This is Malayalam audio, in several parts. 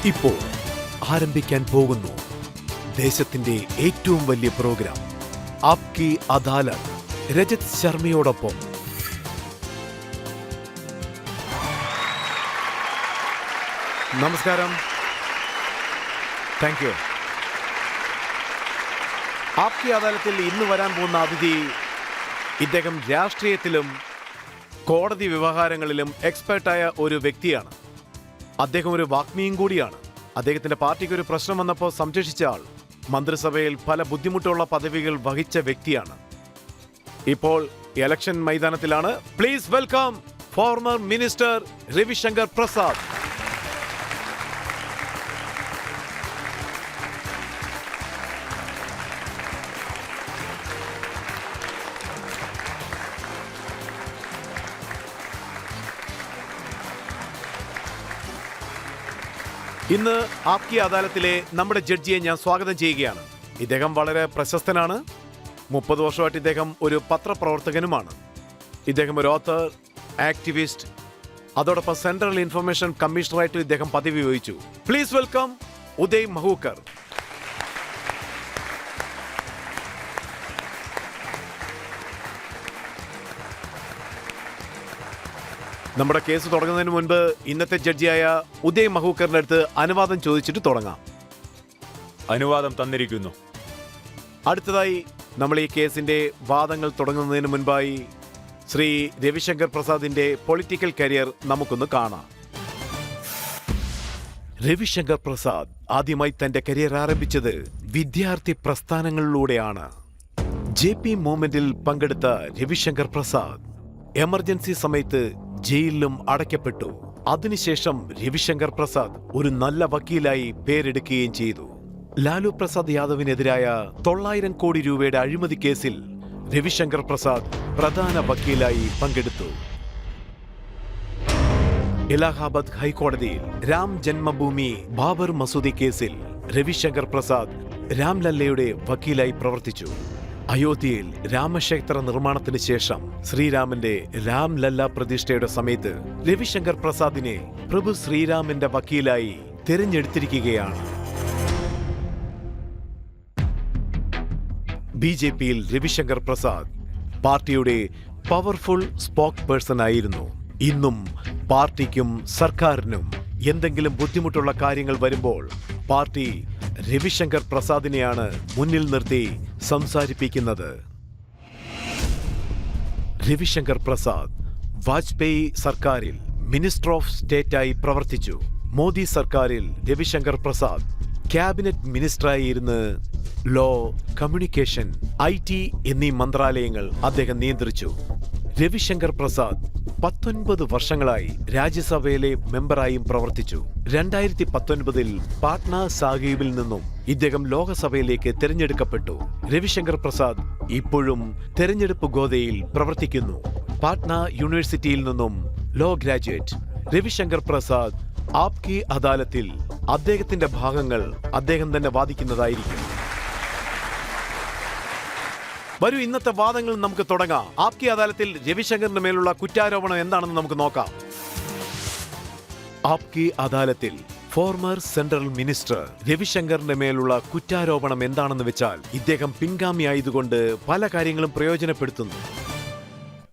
ഇപ്പോൾ ആരംഭിക്കാൻ പോകുന്നു ദേശത്തിന്റെ ഏറ്റവും വലിയ പ്രോഗ്രാം ആപ്കി അദാലത്ത്. രജത് ശർമ്മയോടൊപ്പം നമസ്കാരം. Thank you. ആപ്കി അദാലത്തിൽ ഇന്ന് വരാൻ പോകുന്ന അതിഥി, ഇദ്ദേഹം രാഷ്ട്രീയത്തിലും കോടതി വ്യവഹാരങ്ങളിലും എക്സ്പേർട്ടായ ഒരു വ്യക്തിയാണ്. അദ്ദേഹം ഒരു വാഗ്മിയും കൂടിയാണ്. അദ്ദേഹത്തിന്റെ പാർട്ടിക്ക് ഒരു പ്രശ്നം വന്നപ്പോൾ സംരക്ഷിച്ച ആൾ. മന്ത്രിസഭയിൽ പല ബുദ്ധിമുട്ടുള്ള പദവികൾ വഹിച്ച വ്യക്തിയാണ്. ഇപ്പോൾ ഇലക്ഷൻ മൈതാനത്തിലാണ്. Please welcome former minister Ravishankar Prasad. ഇന്ന് ആപ്കി അദാലത്തിലെ നമ്മുടെ ജഡ്ജിയെ ഞാൻ സ്വാഗതം ചെയ്യുകയാണ്. ഇദ്ദേഹം വളരെ പ്രശസ്തനാണ്. 30 വർഷമായിട്ട് ഇദ്ദേഹം ഒരു പത്രപ്രവർത്തകനുമാണ്. ഇദ്ദേഹം ഒരു ഓത്തർ, ആക്ടിവിസ്റ്റ്, അതോടൊപ്പം സെൻട്രൽ ഇൻഫർമേഷൻ കമ്മീഷണറായിട്ട് ഇദ്ദേഹം പദവി വഹിച്ചു. Please welcome Uday Mahurkar. നമ്മുടെ കേസ് തുടങ്ങുന്നതിന് മുൻപ് ഇന്നത്തെ ജഡ്ജിയായ ഉദയ് മഹൂക്കറിന്റെ അടുത്ത് അനുവാദം ചോദിച്ചിട്ട് തുടങ്ങാം. അനുവാദം തന്നിരിക്കുന്നു. അടുത്തതായി നമ്മൾ ഈ കേസിന്റെ വാദങ്ങൾ തുടങ്ങുന്നതിന് മുൻപായി ശ്രീ രവിശങ്കർ പ്രസാദിന്റെ പൊളിറ്റിക്കൽ കരിയർ നമുക്കൊന്ന് കാണാം. രവിശങ്കർ പ്രസാദ് ആദ്യമായി തന്റെ കരിയർ ആരംഭിച്ചത് വിദ്യാർത്ഥി പ്രസ്ഥാനങ്ങളിലൂടെയാണ്. JP മൂവ്മെന്റിൽ പങ്കെടുത്ത രവിശങ്കർ പ്രസാദ് എമർജൻസി സമയത്ത് ജയിലിലും അടയ്ക്കപ്പെട്ടു. അതിനുശേഷം രവിശങ്കർ പ്രസാദ് ഒരു നല്ല വക്കീലായി പേരെടുക്കുകയും ചെയ്തു. ലാലു പ്രസാദ് യാദവിനെതിരായ 900 കോടി രൂപയുടെ അഴിമതി കേസിൽ രവിശങ്കർ പ്രസാദ് പ്രധാന വക്കീലായി പങ്കെടുത്തു. ഇലാഹാബാദ് ഹൈക്കോടതിയിൽ രാം ജന്മഭൂമി ബാബർ മസൂദി കേസിൽ രവിശങ്കർ പ്രസാദ് രാംലല്ലയുടെ വക്കീലായി പ്രവർത്തിച്ചു. അയോധ്യയിൽ രാമക്ഷേത്ര നിർമ്മാണത്തിന് ശേഷം ശ്രീരാമന്റെ രാംലല്ല പ്രതിഷ്ഠയുടെ സമയത്ത് രവിശങ്കർ പ്രസാദിനെ പ്രഭു ശ്രീരാമന്റെ വക്കീലായി തിരഞ്ഞെടുത്തിരിക്കുകയാണ്. BJPയിൽ രവിശങ്കർ പ്രസാദ് പാർട്ടിയുടെ പവർഫുൾ സ്പോക്ക് പേഴ്സൺ ആയിരുന്നു. ഇന്നും പാർട്ടിക്കും സർക്കാരിനും എന്തെങ്കിലും ബുദ്ധിമുട്ടുള്ള കാര്യങ്ങൾ വരുമ്പോൾ പാർട്ടി രവിശങ്കർ പ്രസാദിനെയാണ് മുന്നിൽ നിർത്തി സംസാരിപ്പിക്കുന്നത്. രവിശങ്കർ പ്രസാദ് വാജ്പേയി സർക്കാരിൽ മിനിസ്റ്റർ ഓഫ് സ്റ്റേറ്റായി പ്രവർത്തിച്ചു. മോദി സർക്കാരിൽ രവിശങ്കർ പ്രസാദ് ക്യാബിനറ്റ് മിനിസ്റ്ററായി ഇരുന്ന് ലോ, കമ്മ്യൂണിക്കേഷൻ, IT എന്നീ മന്ത്രാലയങ്ങൾ അദ്ദേഹം നിയന്ത്രിച്ചു. രവിശങ്കർ പ്രസാദ് 19 വർഷങ്ങളായി രാജ്യസഭയിലെ മെമ്പറായും പ്രവർത്തിച്ചു. 2019 പാട്ന സാഹിബിൽ നിന്നും ഇദ്ദേഹം ലോകസഭയിലേക്ക് തിരഞ്ഞെടുക്കപ്പെട്ടു. രവിശങ്കർ പ്രസാദ് ഇപ്പോഴും തെരഞ്ഞെടുപ്പ് ഗോദയിൽ പ്രവർത്തിക്കുന്നു. പാട്ന യൂണിവേഴ്സിറ്റിയിൽ നിന്നും ലോ ഗ്രാജുവേറ്റ്. രവിശങ്കർ പ്രസാദ് ആപ്കി അദാലത്തിൽ അദ്ദേഹത്തിന്റെ ഭാഗങ്ങൾ അദ്ദേഹം തന്നെ വാദിക്കുന്നതായിരിക്കും. വരൂ, ഇന്നത്തെ വാദങ്ങൾ നമുക്ക് തുടങ്ങാം. ആപ്കി അദാലത്തിൽ രവിശങ്കറിന്റെ മേലുള്ള കുറ്റാരോപണം എന്താണെന്ന് നമുക്ക് നോക്കാം. ആപ്കി അദാലത്തിൽ ഫോർമർ സെൻട്രൽ മിനിസ്റ്റർ രവിശങ്കറിന്റെ മേലുള്ള കുറ്റാരോപണം എന്താണെന്ന് വെച്ചാൽ ഇദ്ദേഹം പിൻഗാമിയായതുകൊണ്ട് പല കാര്യങ്ങളും പ്രയോജനപ്പെടുത്തുന്നു.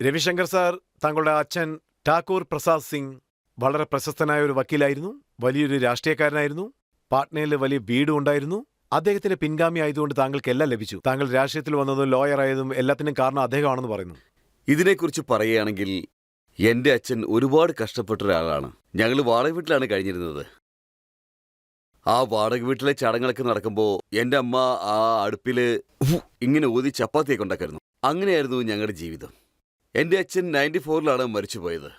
രവിശങ്കർ സാർ, താങ്കളുടെ അച്ഛൻ ഠാക്കൂർ പ്രസാദ് സിംഗ് വളരെ പ്രശസ്തനായ ഒരു വക്കീലായിരുന്നു. വലിയൊരു രാഷ്ട്രീയക്കാരനായിരുന്നു. പാട്നയിൽ വലിയ വീടും ഉണ്ടായിരുന്നു. അദ്ദേഹത്തിന്റെ പിൻഗാമി ആയതുകൊണ്ട് താങ്കൾക്ക് എല്ലാം ലഭിച്ചു. താങ്കൾ രാഷ്ട്രീയത്തിൽ വന്നതും ലോയർ ആയതും എല്ലാത്തിനും കാരണം അദ്ദേഹമാണെന്ന് പറയുന്നു. ഇതിനെക്കുറിച്ച് പറയുകയാണെങ്കിൽ എൻ്റെ അച്ഛൻ ഒരുപാട് കഷ്ടപ്പെട്ട ഒരാളാണ്. ഞങ്ങൾ വാടക വീട്ടിലാണ് കഴിഞ്ഞിരുന്നത്. ആ വാടക വീട്ടിലെ ചടങ്ങുകളൊക്കെ നടക്കുമ്പോൾ എൻ്റെ അമ്മ ആ അടുപ്പില് ഇങ്ങനെ ഊതി ചപ്പാത്തിയൊക്കെ ഉണ്ടാക്കായിരുന്നു. അങ്ങനെയായിരുന്നു ഞങ്ങളുടെ ജീവിതം. എൻ്റെ അച്ഛൻ 94-ലാണ് മരിച്ചുപോയത്.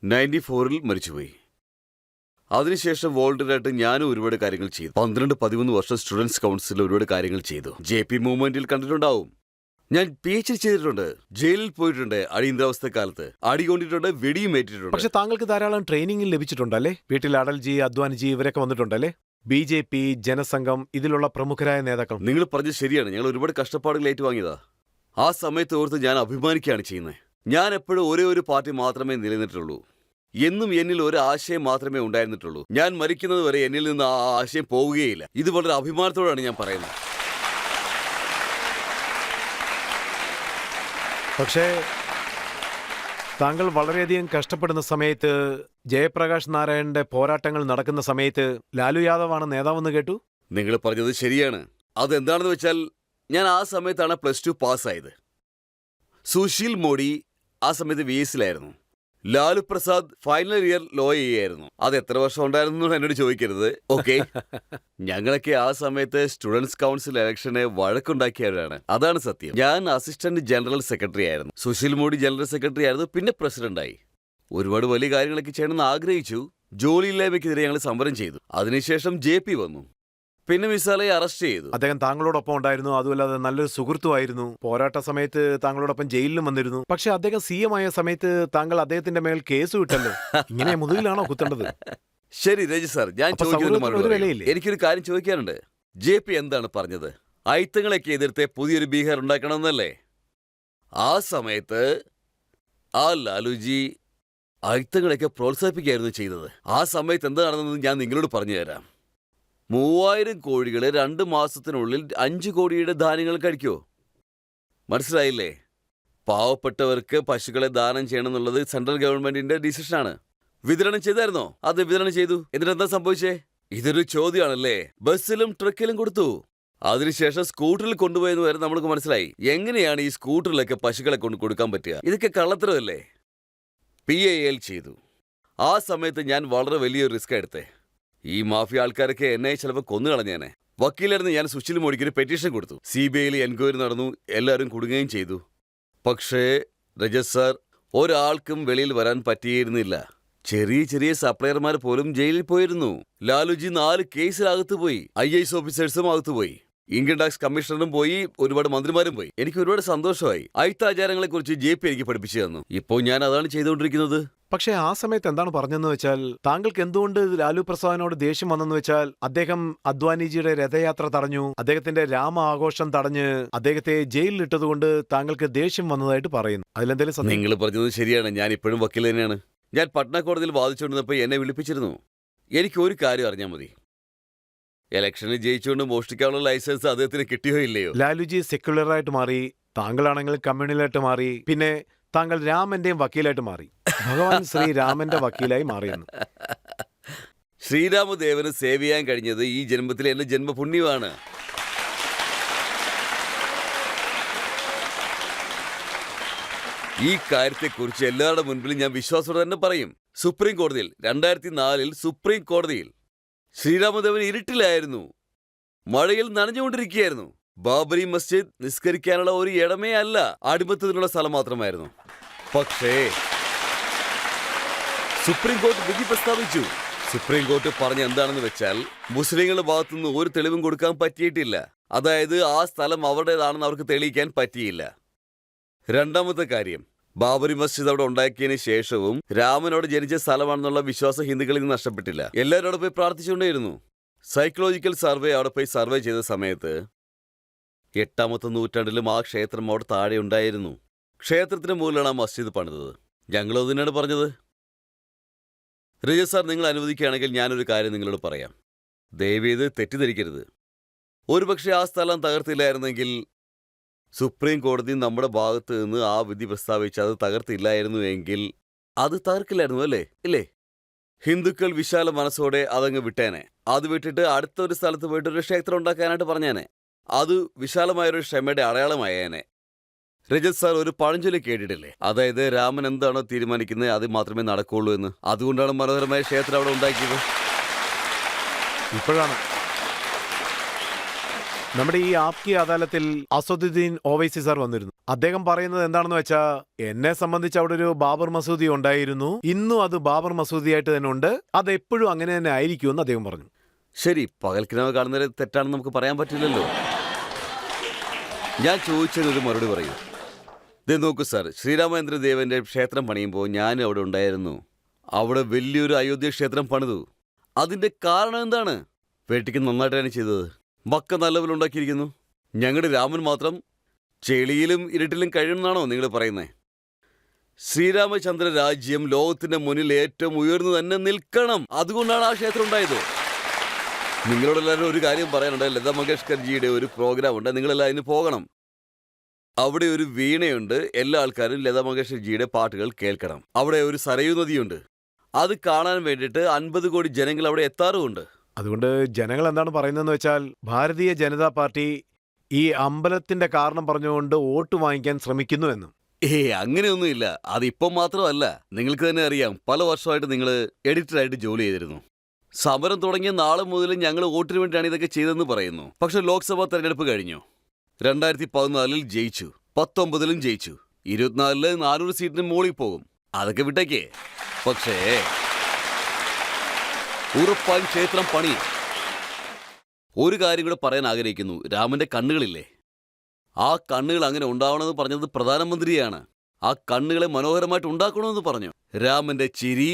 94-ൽ മരിച്ചുപോയി. അതിനുശേഷം വോളണ്ടിയറായിട്ട് ഞാനും ഒരുപാട് കാര്യങ്ങൾ ചെയ്തു. 12-13 വർഷം സ്റ്റുഡൻസ് കൗൺസിലിൽ ഒരുപാട് കാര്യങ്ങൾ ചെയ്തു. JP മൂവ്മെന്റിൽ കണ്ടിട്ടുണ്ടാവും. ഞാൻ PhD ചെയ്തിട്ടുണ്ട്. ജയിലിൽ പോയിട്ടുണ്ട്. അടിയന്തരാവസ്ഥ കാലത്ത് അടി കൊണ്ടിട്ടുണ്ട്, വെടിയും ഏറ്റിട്ടുണ്ട്. പക്ഷെ താങ്കൾക്ക് ധാരാളം ട്രെയിനിങ് ലഭിച്ചിട്ടുണ്ടല്ലേ? വീട്ടിൽ അടൽജി, അദ്വാനിജി ഇവരൊക്കെ വന്നിട്ടുണ്ടല്ലേ? BJP, ജനസംഘം, ഇതിലുള്ള പ്രമുഖരായ നേതാക്കൾ. നിങ്ങൾ പറഞ്ഞത് ശരിയാണ്. ഞങ്ങൾ ഒരുപാട് കഷ്ടപ്പാടുകൾ ഏറ്റുവാങ്ങിയതാ. ആ സമയത്ത് ഓർത്ത് ഞാൻ അഭിമാനിക്കുകയാണ് ചെയ്യുന്നത്. ഞാൻ എപ്പോഴും ഒരേ ഒരു പാർട്ടി മാത്രമേ നിലനിന്നിട്ടുള്ളൂ. എന്നും എന്നിൽ ഒരു ആശയം മാത്രമേ ഉണ്ടായിരുന്നിട്ടുള്ളൂ. ഞാൻ മരിക്കുന്നത് വരെ എന്നിൽ നിന്ന് ആ ആശയം പോവുകയില്ല. ഇത് വളരെ അഭിമാനത്തോടാണ് ഞാൻ പറയുന്നത്. പക്ഷേ താങ്കൾ വളരെയധികം കഷ്ടപ്പെടുന്ന സമയത്ത്, ജയപ്രകാശ് നാരായണന്റെ പോരാട്ടങ്ങൾ നടക്കുന്ന സമയത്ത് ലാലു യാദവാണ് നേതാവെന്ന് കേട്ടു. നിങ്ങൾ പറഞ്ഞത് ശരിയാണ്. അതെന്താണെന്ന് വെച്ചാൽ, ഞാൻ ആ സമയത്താണ് +2 പാസ്സായത്. സുശീൽ മോഡി ആ സമയത്ത് VS-ലായിരുന്നു. Lalu Prasad final year law ചെയ്യായിരുന്നു. അത് എത്ര വർഷം ഉണ്ടായിരുന്നു എന്നോട് ചോദിക്കരുത്. ഓക്കെ. ഞങ്ങളൊക്കെ ആ സമയത്ത് സ്റ്റുഡൻസ് കൗൺസിൽ ഇലക്ഷനെ വഴക്കുണ്ടാക്കിയവരാണ്. അതാണ് സത്യം. ഞാൻ അസിസ്റ്റന്റ് ജനറൽ സെക്രട്ടറി ആയിരുന്നു. സുശീൽ മോഡി ജനറൽ സെക്രട്ടറി ആയിരുന്നു. പിന്നെ പ്രസിഡന്റായി. ഒരുപാട് വലിയ കാര്യങ്ങളൊക്കെ ചെയ്യണമെന്ന് ആഗ്രഹിച്ചു. ജോലിയില്ലായ്മയ്ക്കെതിരെ ഞങ്ങൾ സമരം ചെയ്തു. അതിനുശേഷം JP വന്നു. പിന്നെ മിസാലയെ അറസ്റ്റ് ചെയ്തു. അദ്ദേഹം താങ്കളോടൊപ്പം ഉണ്ടായിരുന്നു. അതുമല്ലാതെ നല്ലൊരു സുഹൃത്തുമായിരുന്നു. പോരാട്ട സമയത്ത് താങ്കളോടൊപ്പം ജയിലിലും വന്നിരുന്നു. പക്ഷെ അദ്ദേഹം CM ആയ സമയത്ത് താങ്കൾ അദ്ദേഹത്തിന്റെ മേൽ കേസ് വിട്ടല്ലോ. ഇങ്ങനെ മുതുകിലാണോ കുത്തേണ്ടത്? ശരി രജി സാർ, ഞാൻ അപ്പൊ ചോദിക്കുന്നതിന് സൗഹൃദത്തിന് മറുപടി ഒരു പറയൂ. വിലയില്ലേ? എനിക്കൊരു കാര്യം ചോദിക്കാനുണ്ട്. JP എന്താണ് പറഞ്ഞത്? അയിത്തങ്ങളൊക്കെ എതിർത്ത് പുതിയൊരു ബീഹാർ ഉണ്ടാക്കണമെന്നല്ലേ? ആ സമയത്ത് ആ ലാലുജി അയിത്തങ്ങളൊക്കെ പ്രോത്സാഹിപ്പിക്കുകയായിരുന്നു ചെയ്തത്. ആ സമയത്ത് എന്താ നടന്നതെന്ന് ഞാൻ നിങ്ങളോട് പറഞ്ഞു തരാം. 3000 കോഴികളെ 2 മാസത്തിനുള്ളിൽ 5 കോടിയുടെ ധാന്യങ്ങൾ കഴിക്കോ? മനസ്സിലായില്ലേ? പാവപ്പെട്ടവർക്ക് പശുക്കളെ ദാനം ചെയ്യണം എന്നുള്ളത് സെൻട്രൽ ഗവൺമെന്റിന്റെ ഡിസിഷനാണ്. വിതരണം ചെയ്തായിരുന്നോ? അത് വിതരണം ചെയ്തു. എന്നിട്ടെന്താ സംഭവിച്ചേ? ഇതൊരു ചോദ്യമാണല്ലേ. ബസ്സിലും ട്രക്കിലും കൊടുത്തു. അതിനുശേഷം സ്കൂട്ടറിൽ കൊണ്ടുപോയെന്ന് വരെ നമുക്ക് മനസ്സിലായി. എങ്ങനെയാണ് ഈ സ്കൂട്ടറിലൊക്കെ പശുക്കളെ കൊണ്ട് കൊടുക്കാൻ പറ്റുക? ഇതൊക്കെ കള്ളത്തരമല്ലേ? PIL ചെയ്തു. ആ സമയത്ത് ഞാൻ വളരെ വലിയൊരു റിസ്ക് എടുത്തേ. ഈ മാഫിയ ആൾക്കാരൊക്കെ എന്നെ ചിലപ്പോൾ കൊന്നു കളഞ്ഞേനെ. വക്കീലായിരുന്നു ഞാൻ. സുശീൽ മോഡിക്ക് ഒരു പെറ്റീഷൻ കൊടുത്തു. CBIയിൽ എൻക്വയറി നടന്നു. എല്ലാവരും കുടുങ്ങുകയും ചെയ്തു. പക്ഷേ രജത് സാർ, ഒരാൾക്കും വെളിയിൽ വരാൻ പറ്റിയിരുന്നില്ല. ചെറിയ ചെറിയ സപ്ലയർമാർ പോലും ജയിലിൽ പോയിരുന്നു. ലാലുജി 4 കേസിലകത്ത് പോയി. IAS ഓഫീസേഴ്സും അകത്തുപോയി. ഇൻകം ടാക്സ് കമ്മീഷണറും പോയി. ഒരുപാട് മന്ത്രിമാരും പോയി. എനിക്ക് ഒരുപാട് സന്തോഷമായി. അയിത്താചാരങ്ങളെ കുറിച്ച് JP എനിക്ക് പഠിപ്പിച്ചു തന്നു. ഇപ്പോൾ ഞാൻ അതാണ് ചെയ്തുകൊണ്ടിരിക്കുന്നത്. പക്ഷേ ആ സമയത്ത് എന്താണ് പറഞ്ഞതെന്ന് വെച്ചാൽ, താങ്കൾക്ക് എന്തുകൊണ്ട് ലാലു പ്രസാദിനോട് ദേഷ്യം വന്നെന്ന് വെച്ചാൽ, അദ്ദേഹം അദ്വാനിജിയുടെ രഥയാത്ര തടഞ്ഞു, അദ്ദേഹത്തിന്റെ രാമ ആഘോഷം തടഞ്ഞ് അദ്ദേഹത്തെ ജയിലിലിട്ടതുകൊണ്ട് താങ്കൾക്ക് ദേഷ്യം വന്നതായിട്ട് പറയുന്നു. അതിലെന്തെങ്കിലും സത്യം? നിങ്ങൾ പറഞ്ഞത് ശരിയാണ്. ഞാൻ ഇപ്പോഴും വക്കീൽ തന്നെയാണ്. ഞാൻ പട്ന കോടതിയിൽ വാദിച്ചുകൊണ്ടിരുന്നപ്പോൾ എന്നെ വിളിപ്പിച്ചിരുന്നു. എനിക്ക് ഒരു കാര്യം അറിഞ്ഞാൽ മതി. ഇലക്ഷനിൽ ജയിച്ചുകൊണ്ട് മോഷ്ടിക്കാനുള്ള ലൈസൻസ് അദ്ദേഹത്തിന് കിട്ടിയോ ഇല്ലയോ? ലാലുജി സെക്യുലറായിട്ട് മാറി, താങ്കളാണെങ്കിൽ കമ്മ്യൂണലായിട്ട് മാറി, പിന്നെ താങ്കൾ രാമന്റെയും വക്കീലായിട്ട് മാറി. ഭഗവാൻ ശ്രീരാമന്റെ വക്കീലായി മാറിയെന്ന്. ശ്രീരാമദേവന് സേവ് ചെയ്യാൻ കഴിഞ്ഞത് ഈ ജന്മത്തിലെ എന്റെ ജന്മപുണ്യമാണ്. ഈ കാര്യത്തെക്കുറിച്ച് എല്ലാവരുടെ മുൻപിലും ഞാൻ വിശ്വാസത്തോടെ തന്നെ പറയും. സുപ്രീം കോടതിയിൽ 2004 സുപ്രീം കോടതിയിൽ ശ്രീരാമദേവൻ ഇരുട്ടിലായിരുന്നു. മഴയിൽ നനഞ്ഞുകൊണ്ടിരിക്കുകയായിരുന്നു. ബാബരി മസ്ജിദ് നിസ്കരിക്കാനുള്ള ഒരു ഇടമേ അല്ല, അടിമത്തത്തിനുള്ള സ്ഥലം മാത്രമായിരുന്നു. പക്ഷേ സുപ്രീം കോടതി വിധി പ്രസ്താവിച്ചു. സുപ്രീം കോടതി പറഞ്ഞ എന്താണെന്ന് വെച്ചാൽ, മുസ്ലിങ്ങളുടെ ഭാഗത്തുനിന്ന് ഒരു തെളിവും കൊടുക്കാൻ പറ്റിയിട്ടില്ല. അതായത് ആ സ്ഥലം അവരുടേതാണെന്ന് അവർക്ക് തെളിയിക്കാൻ പറ്റിയില്ല. രണ്ടാമത്തെ കാര്യം, ബാബരി മസ്ജിദ് അവിടെ ഉണ്ടാക്കിയതിന് ശേഷവും രാമനോട് ജനിച്ച സ്ഥലമാണെന്നുള്ള വിശ്വാസം ഹിന്ദുക്കളിൽ നിന്ന് നഷ്ടപ്പെട്ടില്ല. എല്ലാവരും അവിടെ പോയി പ്രാർത്ഥിച്ചുകൊണ്ടേയിരുന്നു. സൈക്കോളജിക്കൽ സർവേ അവിടെ പോയി സർവേ ചെയ്ത സമയത്ത് 8ാമത്തെ നൂറ്റാണ്ടിലും ആ ക്ഷേത്രം അവിടെ താഴെ ഉണ്ടായിരുന്നു. ക്ഷേത്രത്തിന് മുകളിലാണ് ആ മസ്ജിദ് പണിതത്. ഞങ്ങൾ അതിനാണ് പറഞ്ഞത്. രജത് സാർ, നിങ്ങൾ അനുവദിക്കുകയാണെങ്കിൽ ഞാനൊരു കാര്യം നിങ്ങളോട് പറയാം. ദയവേത് തെറ്റിദ്ധരിക്കരുത്. ഒരുപക്ഷെ ആ സ്ഥലം തകർത്തില്ലായിരുന്നെങ്കിൽ സുപ്രീം കോടതി നമ്മുടെ ഭാഗത്ത് നിന്ന് ആ വിധി പ്രസ്താവിച്ച് അത് തകർത്തില്ലായിരുന്നു എങ്കിൽ അത് തകർക്കില്ലായിരുന്നു, അല്ലേ? ഇല്ലേ? ഹിന്ദുക്കൾ വിശാല മനസ്സോടെ അതങ്ങ് വിട്ടേനെ. അത് വിട്ടിട്ട് അടുത്തൊരു സ്ഥലത്ത് പോയിട്ട് ഒരു ക്ഷേത്രം ഉണ്ടാക്കാനായിട്ട് പറഞ്ഞേനെ. അത് വിശാലമായൊരു ക്ഷമയുടെ അടയാളമായേനെ. രജത് സാർ, ഒരു പഴഞ്ചൊല്ലി കേട്ടിട്ടില്ലേ? അതായത് രാമൻ എന്താണോ തീരുമാനിക്കുന്നത് അത് മാത്രമേ നടക്കുള്ളൂ എന്ന്. അതുകൊണ്ടാണ് മനോഹരമായ ക്ഷേത്രം അവിടെ ഉണ്ടാക്കിയത്. ഇപ്പോഴാണ് നമ്മുടെ ഈ ആപ്കി അദാലത്തിൽ അസദുദ്ദീൻ ഓവൈസി സാർ വന്നിരുന്നു. അദ്ദേഹം പറയുന്നത് എന്താണെന്ന് വെച്ചാൽ, എന്നെ സംബന്ധിച്ച് അവിടെ ഒരു ബാബർ മസൂദി ഉണ്ടായിരുന്നു, ഇന്നും അത് ബാബർ മസൂദിയായിട്ട് തന്നെ ഉണ്ട്, അത് എപ്പോഴും അങ്ങനെ തന്നെ ആയിരിക്കുമെന്ന് അദ്ദേഹം പറഞ്ഞു. ശരി, പകൽക്കിനാവ് കാണുന്നത് തെറ്റാണെന്ന് നമുക്ക് പറയാൻ പറ്റില്ലല്ലോ. ഞാൻ ചോദിച്ചതിനൊരു മറുപടി പറയൂ. ഇത് നോക്കൂ സാർ, ശ്രീരാമചന്ദ്രദേവന്റെ ക്ഷേത്രം പണിയുമ്പോൾ ഞാൻ അവിടെ ഉണ്ടായിരുന്നു. അവിടെ വലിയൊരു അയോധ്യ ക്ഷേത്രം പണിതു. അതിന്റെ കാരണം എന്താണ്? വേട്ടിക്ക് നന്നായിട്ടാണ് ചെയ്തത്. മക്ക നല്ലപോലെ ഉണ്ടാക്കിയിരിക്കുന്നു. ഞങ്ങളുടെ രാമൻ മാത്രം ചെളിയിലും ഇരുട്ടിലും കഴിയുമെന്നാണോ നിങ്ങൾ പറയുന്നത്? ശ്രീരാമചന്ദ്ര രാജ്യം ലോകത്തിന്റെ മുന്നിൽ ഏറ്റവും ഉയർന്നു തന്നെ നിൽക്കണം. അതുകൊണ്ടാണ് ആ ക്ഷേത്രം ഉണ്ടായത്. നിങ്ങളോടെല്ലാവരും ഒരു കാര്യം പറയാനുണ്ട്. ലതാ മങ്കേഷ്കർജിയുടെ ഒരു പ്രോഗ്രാം ഉണ്ട്, നിങ്ങളെല്ലാം അതിന് പോകണം. അവിടെ ഒരു വീണയുണ്ട്. എല്ലാ ആൾക്കാരും ലതാ മങ്കേഷ്കർജിയുടെ പാട്ടുകൾ കേൾക്കണം. അവിടെ ഒരു സരയൂ നദിയുണ്ട്. അത് കാണാൻ വേണ്ടിയിട്ട് 50 കോടി ജനങ്ങൾ അവിടെ എത്താറുമുണ്ട്. അതുകൊണ്ട് ജനങ്ങൾ എന്താണ് പറയുന്നതെന്ന് വെച്ചാൽ ഭാരതീയ ജനതാ പാർട്ടി ഈ അമ്പലത്തിന്റെ കാരണം പറഞ്ഞുകൊണ്ട് വോട്ട് വാങ്ങിക്കാൻ ശ്രമിക്കുന്നു എന്നും. അങ്ങനെയൊന്നുമില്ല. അതിപ്പം മാത്രമല്ല, നിങ്ങൾക്ക് തന്നെ അറിയാം, പല വർഷമായിട്ട് നിങ്ങൾ എഡിറ്ററായിട്ട് ജോലി ചെയ്തിരുന്നു. സമരം തുടങ്ങിയ നാളെ മുതൽ ഞങ്ങൾ വോട്ടിന് വേണ്ടിയാണ് ഇതൊക്കെ ചെയ്തതെന്ന് പറയുന്നു. പക്ഷെ ലോക്സഭാ തെരഞ്ഞെടുപ്പ് കഴിഞ്ഞു. 2014 ജയിച്ചു, 19 ജയിച്ചു, 24 400 സീറ്റിന് മുകളിൽ പോകും. അതൊക്കെ വിട്ടേക്കേ. പക്ഷേ ഉറപ്പായും ക്ഷേത്രം പണി. ഒരു കാര്യം കൂടെ പറയാൻ ആഗ്രഹിക്കുന്നു. രാമന്റെ കണ്ണുകളില്ലേ, ആ കണ്ണുകൾ അങ്ങനെ ഉണ്ടാവണമെന്ന് പറഞ്ഞത് പ്രധാനമന്ത്രിയാണ്. ആ കണ്ണുകളെ മനോഹരമായിട്ട് ഉണ്ടാക്കണമെന്ന് പറഞ്ഞു. രാമന്റെ ചിരി,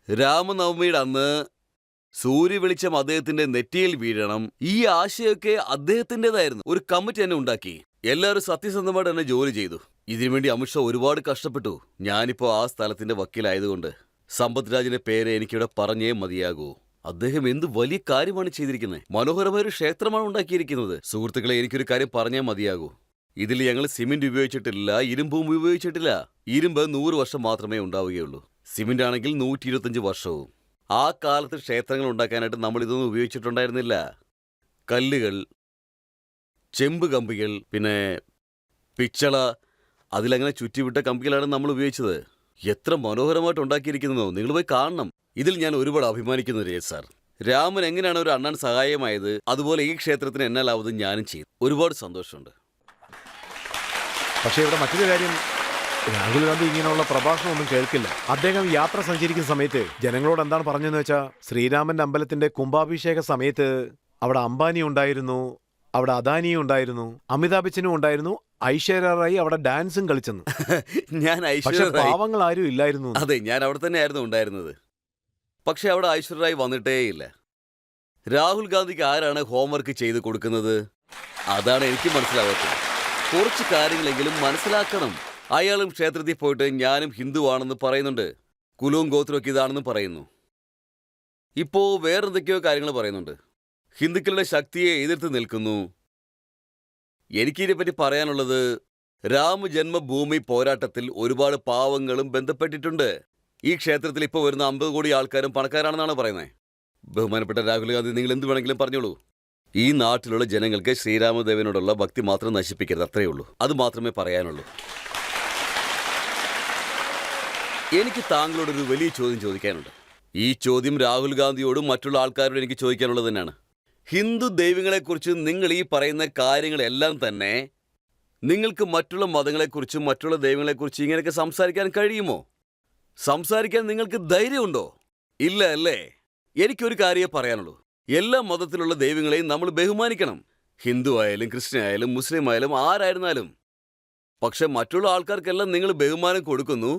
രാമനവമിയുടെ അന്ന് സൂര്യവെളിച്ചം അദ്ദേഹത്തിന്റെ നെറ്റിയിൽ വീഴണം, ഈ ആശയമൊക്കെ അദ്ദേഹത്തിൻ്റെതായിരുന്നു. ഒരു കമ്മിറ്റി തന്നെ ഉണ്ടാക്കി. എല്ലാവരും സത്യസന്ധമായിട്ട് തന്നെ ജോലി ചെയ്തു. ഇതിനുവേണ്ടി അമിത്ഷാ ഒരുപാട് കഷ്ടപ്പെട്ടു. ഞാനിപ്പോ ആ സ്ഥലത്തിന്റെ വക്കീലായതുകൊണ്ട് സമ്പത്ത് രാജിന്റെ പേര് എനിക്കിവിടെ പറഞ്ഞേ മതിയാകൂ. അദ്ദേഹം എന്ത് വലിയ കാര്യമാണ് ചെയ്തിരിക്കുന്നത്. മനോഹരമായൊരു ക്ഷേത്രമാണ് ഉണ്ടാക്കിയിരിക്കുന്നത്. സുഹൃത്തുക്കളെ, എനിക്കൊരു കാര്യം പറഞ്ഞേ മതിയാകൂ. ഇതിൽ ഞങ്ങൾ സിമെന്റ് ഉപയോഗിച്ചിട്ടില്ല, ഇരുമ്പും ഉപയോഗിച്ചിട്ടില്ല. ഇരുമ്പ് 100 വർഷം മാത്രമേ ഉണ്ടാവുകയുള്ളൂ. സിമെന്റ് ആണെങ്കിൽ 125 വർഷവും. ആ കാലത്ത് ക്ഷേത്രങ്ങൾ ഉണ്ടാക്കാനായിട്ട് നമ്മൾ ഇതൊന്നും ഉപയോഗിച്ചിട്ടുണ്ടായിരുന്നില്ല. കല്ലുകൾ, ചെമ്പ് കമ്പികൾ, പിന്നെ പിച്ചള, അതിലങ്ങനെ ചുറ്റിവിട്ട കമ്പികളാണ് നമ്മൾ ഉപയോഗിച്ചത്. എത്ര മനോഹരമായിട്ട് ഉണ്ടാക്കിയിരിക്കുന്നോ, നിങ്ങൾ പോയി കാണണം. ഇതിൽ ഞാൻ ഒരുപാട് അഭിമാനിക്കുന്നു രേസ് സാർ. രാമൻ എങ്ങനെയാണ് ഒരു അണ്ണൻ സഹായമായത്, അതുപോലെ ഈ ക്ഷേത്രത്തിന് എന്നാലാവത് ഞാനും ചെയ്തു. ഒരുപാട് സന്തോഷമുണ്ട്. പക്ഷേ ഇവിടെ മറ്റൊരു കാര്യം, രാഹുൽ ഗാന്ധി ഇങ്ങനെയുള്ള പ്രഭാഷണമൊന്നും കേൾക്കില്ല. അദ്ദേഹം യാത്ര സഞ്ചരിക്കുന്ന സമയത്ത് ജനങ്ങളോട് എന്താണ് പറഞ്ഞതെന്ന് വെച്ചാൽ, ശ്രീരാമന്റെ അമ്പലത്തിന്റെ കുംഭാഭിഷേക സമയത്ത് അവിടെ അംബാനി ഉണ്ടായിരുന്നു, അവിടെ അദാനിയും ഉണ്ടായിരുന്നു, അമിതാഭ് ബച്ചനും ഉണ്ടായിരുന്നു, ഐശ്വര്യ റായി അവിടെ ഡാൻസും കളിച്ചെന്ന്. ഞാൻ പക്ഷെ പാവങ്ങൾ ആരും ഇല്ലായിരുന്നു. അതെ, ഞാൻ അവിടെ തന്നെയായിരുന്നു ഉണ്ടായിരുന്നത്. പക്ഷെ അവിടെ ഐശ്വര്യ റായി വന്നിട്ടേയില്ല. രാഹുൽ ഗാന്ധിക്ക് ആരാണ് ഹോംവർക്ക് ചെയ്ത് കൊടുക്കുന്നത്? അതാണ് എനിക്ക് മനസ്സിലാകാത്തത്. കുറച്ച് കാര്യങ്ങളെങ്കിലും മനസ്സിലാക്കണം. അയാളും ക്ഷേത്രത്തിൽ പോയിട്ട് ഞാനും ഹിന്ദുവാണെന്ന് പറയുന്നുണ്ട്, കുലവും ഗോത്രമൊക്കെ ഇതാണെന്ന് പറയുന്നു. ഇപ്പോ വേറെന്തൊക്കെയോ കാര്യങ്ങൾ പറയുന്നുണ്ട്. ഹിന്ദുക്കളുടെ ശക്തിയെ എതിർത്ത് നിൽക്കുന്നു. എനിക്കിതിനെപ്പറ്റി പറയാനുള്ളത്, രാമജന്മഭൂമി പോരാട്ടത്തിൽ ഒരുപാട് പാവങ്ങളും ബന്ധപ്പെട്ടിട്ടുണ്ട്. ഈ ക്ഷേത്രത്തിൽ ഇപ്പോൾ വരുന്ന 50 കോടി ആൾക്കാരും പണക്കാരാണെന്നാണ് പറയുന്നത്. ബഹുമാനപ്പെട്ട രാഹുൽ ഗാന്ധി, നിങ്ങൾ എന്ത് വേണമെങ്കിലും പറഞ്ഞോളൂ. ഈ നാട്ടിലുള്ള ജനങ്ങൾക്ക് ശ്രീരാമദേവനോടുള്ള ഭക്തി മാത്രം നശിപ്പിക്കരുത്, അത്രയേ ഉള്ളൂ. അത് മാത്രമേ പറയാനുള്ളൂ. എനിക്ക് താങ്കളോടൊരു വലിയ ചോദ്യം ചോദിക്കാനുണ്ട്. ഈ ചോദ്യം രാഹുൽ ഗാന്ധിയോടും മറ്റുള്ള ആൾക്കാരോടും എനിക്ക് ചോദിക്കാനുള്ളത് തന്നെയാണ്. ഹിന്ദു ദൈവങ്ങളെക്കുറിച്ച് നിങ്ങൾ ഈ പറയുന്ന കാര്യങ്ങളെല്ലാം തന്നെ നിങ്ങൾക്ക് മറ്റുള്ള മതങ്ങളെക്കുറിച്ചും മറ്റുള്ള ദൈവങ്ങളെക്കുറിച്ച് ഇങ്ങനെയൊക്കെ സംസാരിക്കാൻ കഴിയുമോ? സംസാരിക്കാൻ നിങ്ങൾക്ക് ധൈര്യമുണ്ടോ? ഇല്ല അല്ലേ? എനിക്കൊരു കാര്യമേ പറയാനുള്ളൂ. എല്ലാ മതത്തിലുള്ള ദൈവങ്ങളെയും നമ്മൾ ബഹുമാനിക്കണം. ഹിന്ദു ആയാലും ക്രിസ്ത്യൻ ആയാലും മുസ്ലിം ആയാലും ആരായിരുന്നാലും. പക്ഷെ മറ്റുള്ള ആൾക്കാർക്കെല്ലാം നിങ്ങൾ ബഹുമാനം കൊടുക്കുന്നു.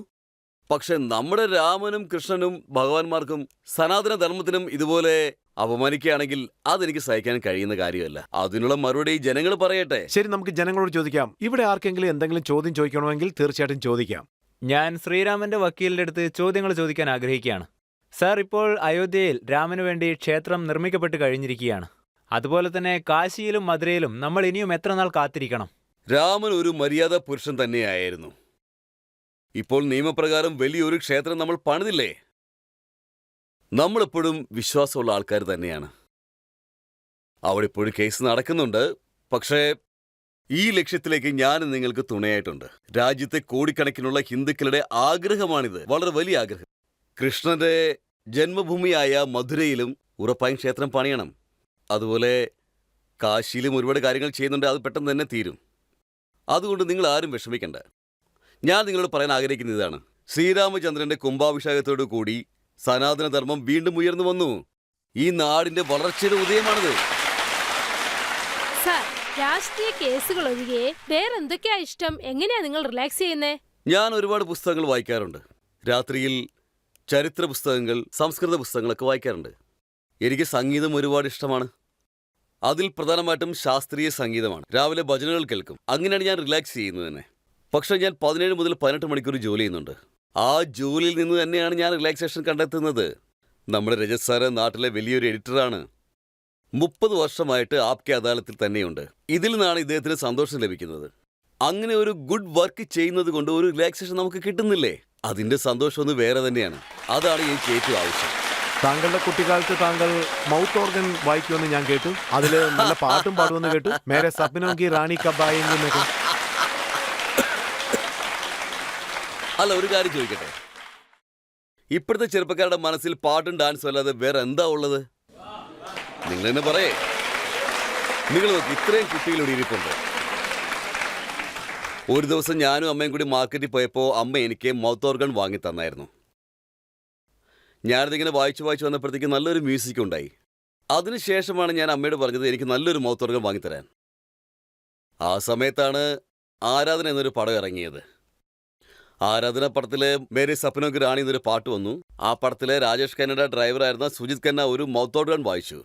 പക്ഷെ നമ്മുടെ രാമനും കൃഷ്ണനും ഭഗവാന്മാർക്കും സനാതന ധർമ്മത്തിനും ഇതുപോലെ അപമാനിക്കുകയാണെങ്കിൽ അതെനിക്ക് സഹിക്കാൻ കഴിയുന്ന കാര്യമല്ല. അതിനുള്ള മറുപടി ജനങ്ങൾ പറയട്ടെ. ശരി, നമുക്ക് ജനങ്ങളോട് ചോദിക്കാം. ഇവിടെ ആർക്കെങ്കിലും എന്തെങ്കിലും ചോദ്യം ചോദിക്കണമെങ്കിൽ തീർച്ചയായിട്ടും ചോദിക്കാം. ഞാൻ ശ്രീരാമന്റെ വക്കീലിന്റെ അടുത്ത് ചോദ്യങ്ങൾ ചോദിക്കാൻ ആഗ്രഹിക്കുകയാണ്. സാർ, ഇപ്പോൾ അയോധ്യയിൽ രാമന് വേണ്ടി ക്ഷേത്രം നിർമ്മിക്കപ്പെട്ട് കഴിഞ്ഞിരിക്കുകയാണ്. അതുപോലെ തന്നെ കാശിയിലും മധുരയിലും നമ്മൾ ഇനിയും എത്ര നാൾ കാത്തിരിക്കണം? രാമൻ ഒരു മര്യാദ പുരുഷൻ തന്നെയായിരുന്നു. ഇപ്പോൾ നിയമപ്രകാരം വലിയൊരു ക്ഷേത്രം നമ്മൾ പണിതില്ലേ? നമ്മളെപ്പോഴും വിശ്വാസമുള്ള ആൾക്കാർ തന്നെയാണ്. അവിടെ ഇപ്പോഴും കേസ് നടക്കുന്നുണ്ട്. പക്ഷേ ഈ ലക്ഷ്യത്തിലേക്ക് ഞാൻ നിങ്ങൾക്ക് തുണയായിട്ടുണ്ട്. രാജ്യത്തെ കോടിക്കണക്കിനുള്ള ഹിന്ദുക്കളുടെ ആഗ്രഹമാണിത്, വളരെ വലിയ ആഗ്രഹം. കൃഷ്ണന്റെ ജന്മഭൂമിയായ മധുരയിലും ഉറപ്പായും ക്ഷേത്രം പണിയണം. അതുപോലെ കാശിയിലും ഒരുപാട് കാര്യങ്ങൾ ചെയ്യുന്നുണ്ട്. അത് പെട്ടെന്ന് തന്നെ തീരും. അതുകൊണ്ട് നിങ്ങൾ ആരും വിഷമിക്കണ്ട. ഞാൻ നിങ്ങളോട് പറയാൻ ആഗ്രഹിക്കുന്ന ഇതാണ്. ശ്രീരാമചന്ദ്രന്റെ കുംഭാഭിഷേകത്തോടു കൂടി സനാതനധർമ്മം വീണ്ടും ഉയർന്നു വന്നു. ഈ നാടിന്റെ വളർച്ചയുടെ ഉദയമാണിത്. സാർ, രാഷ്ട്രീയ കേസുകൾ ഒഴികെ വേറെന്തൊക്കെയാ ഇഷ്ടം? എങ്ങനെയാ നിങ്ങൾ റിലാക്സ് ചെയ്യുന്നേ? ഞാൻ ഒരുപാട് പുസ്തകങ്ങൾ വായിക്കാറുണ്ട്. രാത്രിയിൽ ചരിത്ര പുസ്തകങ്ങൾ, സംസ്കൃത പുസ്തകങ്ങളൊക്കെ വായിക്കാറുണ്ട്. എനിക്ക് സംഗീതം ഒരുപാട് ഇഷ്ടമാണ്. അതിൽ പ്രധാനമായിട്ടും ശാസ്ത്രീയ സംഗീതമാണ്. രാവിലെ ഭജനകൾ കേൾക്കും. അങ്ങനെയാണ് ഞാൻ റിലാക്സ് ചെയ്യുന്നത് തന്നെ. പക്ഷെ ഞാൻ 17 മുതൽ 18 മണിക്കൂർ ജോലി ചെയ്യുന്നുണ്ട്. ആ ജോലിയിൽ നിന്ന് തന്നെയാണ് ഞാൻ റിലാക്സേഷൻ കണ്ടെത്തുന്നത്. നമ്മുടെ രജത് സാറ് നാട്ടിലെ വലിയൊരു എഡിറ്ററാണ്. 30 വർഷമായിട്ട് ആപ്കെ അദാലത്തിൽ തന്നെയുണ്ട്. ഇതിൽ നിന്നാണ് ഇദ്ദേഹത്തിന് സന്തോഷം ലഭിക്കുന്നത്. അങ്ങനെ ഒരു ഗുഡ് വർക്ക് ചെയ്യുന്നത് കൊണ്ട് ഒരു റിലാക്സേഷൻ നമുക്ക് കിട്ടുന്നില്ലേ? അതിന്റെ സന്തോഷം ഒന്ന് വേറെ തന്നെയാണ്. അതാണ് എനിക്ക് ഏറ്റവും ആവശ്യം. താങ്കളുടെ കുട്ടിക്കാലത്ത് താങ്കൾ മൗത്ത് ഓർഗൻ വായിക്കുമെന്ന് ഞാൻ കേട്ടു. അതിൽ നല്ല പാട്ടും പാടുമെന്ന് കേട്ടു. മേരെ സപ്നോങ്കി റാണി കബായെന്നൊക്കെ. അല്ല, ഒരു കാര്യം ചോദിക്കട്ടെ, ഇപ്പോഴത്തെ ചെറുപ്പക്കാരുടെ മനസ്സിൽ പാട്ടും ഡാൻസും അല്ലാതെ വേറെ എന്താ ഉള്ളത്? നിങ്ങൾ തന്നെ പറയേ. നിങ്ങൾ നോക്കി, ഇത്രയും കുട്ടികളോട് ഇരിപ്പുണ്ട്. ഒരു ദിവസം ഞാനും അമ്മയും കൂടി മാർക്കറ്റിൽ പോയപ്പോൾ അമ്മ എനിക്ക് മൗത്ത് ഓർഗൻ വാങ്ങി തന്നായിരുന്നു. ഞാനതിങ്ങനെ വായിച്ചു വന്നപ്പോഴത്തേക്ക് നല്ലൊരു മ്യൂസിക് ഉണ്ടായി. അതിനുശേഷമാണ് ഞാൻ അമ്മയോട് പറഞ്ഞത് എനിക്ക് നല്ലൊരു മൗത്ത് ഓർഗൻ വാങ്ങിത്തരാൻ. ആ സമയത്താണ് ആരാധന എന്നൊരു പടം ഇറങ്ങിയത്. ആരാധന പടത്തിലെ മേരെ സപ്നോങ്കി റാണി എന്നൊരു പാട്ട് വന്നു. ആ പടത്തിലെ രാജേഷ് ഖന്നയുടെ ഡ്രൈവറായിരുന്ന സുജിത് ഖന്ന ഒരു മൗത്ത് ഓർഗൻ വായിച്ചു.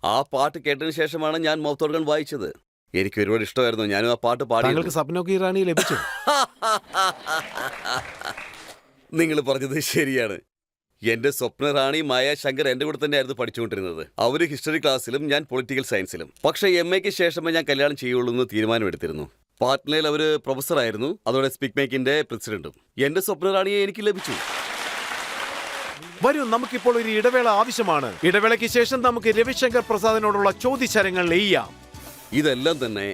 ആ പാട്ട് കേട്ടതിന് ശേഷമാണ് ഞാൻ മൗത്ത് ഓർഗൻ വായിച്ചത്. എനിക്ക് ഒരുപാട് ഇഷ്ടമായിരുന്നു. ഞാനും ആ പാട്ട് പാടി. താങ്കൾക്ക് സപ്നോങ്കി റാണി ലഭിച്ചു? നിങ്ങൾ പറഞ്ഞത് ശരിയാണ്. എന്റെ സ്വപ്ന റാണി മായ ശങ്കർ എന്റെ കൂടെ തന്നെയായിരുന്നു പഠിച്ചുകൊണ്ടിരുന്നത്. അവര് ഹിസ്റ്ററി ക്ലാസ്സിലും ഞാൻ പൊളിറ്റിക്കൽ സയൻസിലും. പക്ഷേ MA-ക്ക് ശേഷമേ ഞാൻ കല്യാണം ചെയ്യുള്ളൂ എന്ന് തീരുമാനമെടുത്തിരുന്നു. പാറ്റ്നയിൽ അവര് പ്രൊഫസറായിരുന്നു, അതോടെ സ്പീക്ക് മേക്കിന്റെ പ്രസിഡന്റും. എന്റെ സ്വപ്ന റാണിയെ എനിക്ക് ലഭിച്ചു. വരൂ, നമുക്കിപ്പോൾ ഒരു ഇടവേള ആവശ്യമാണ്. ഇടവേളയ്ക്ക് ശേഷം നമുക്ക് രവിശങ്കർ പ്രസാദിനോടുള്ള ചോദ്യശരങ്ങൾ ചെയ്യാം. ഇതെല്ലാം തന്നെ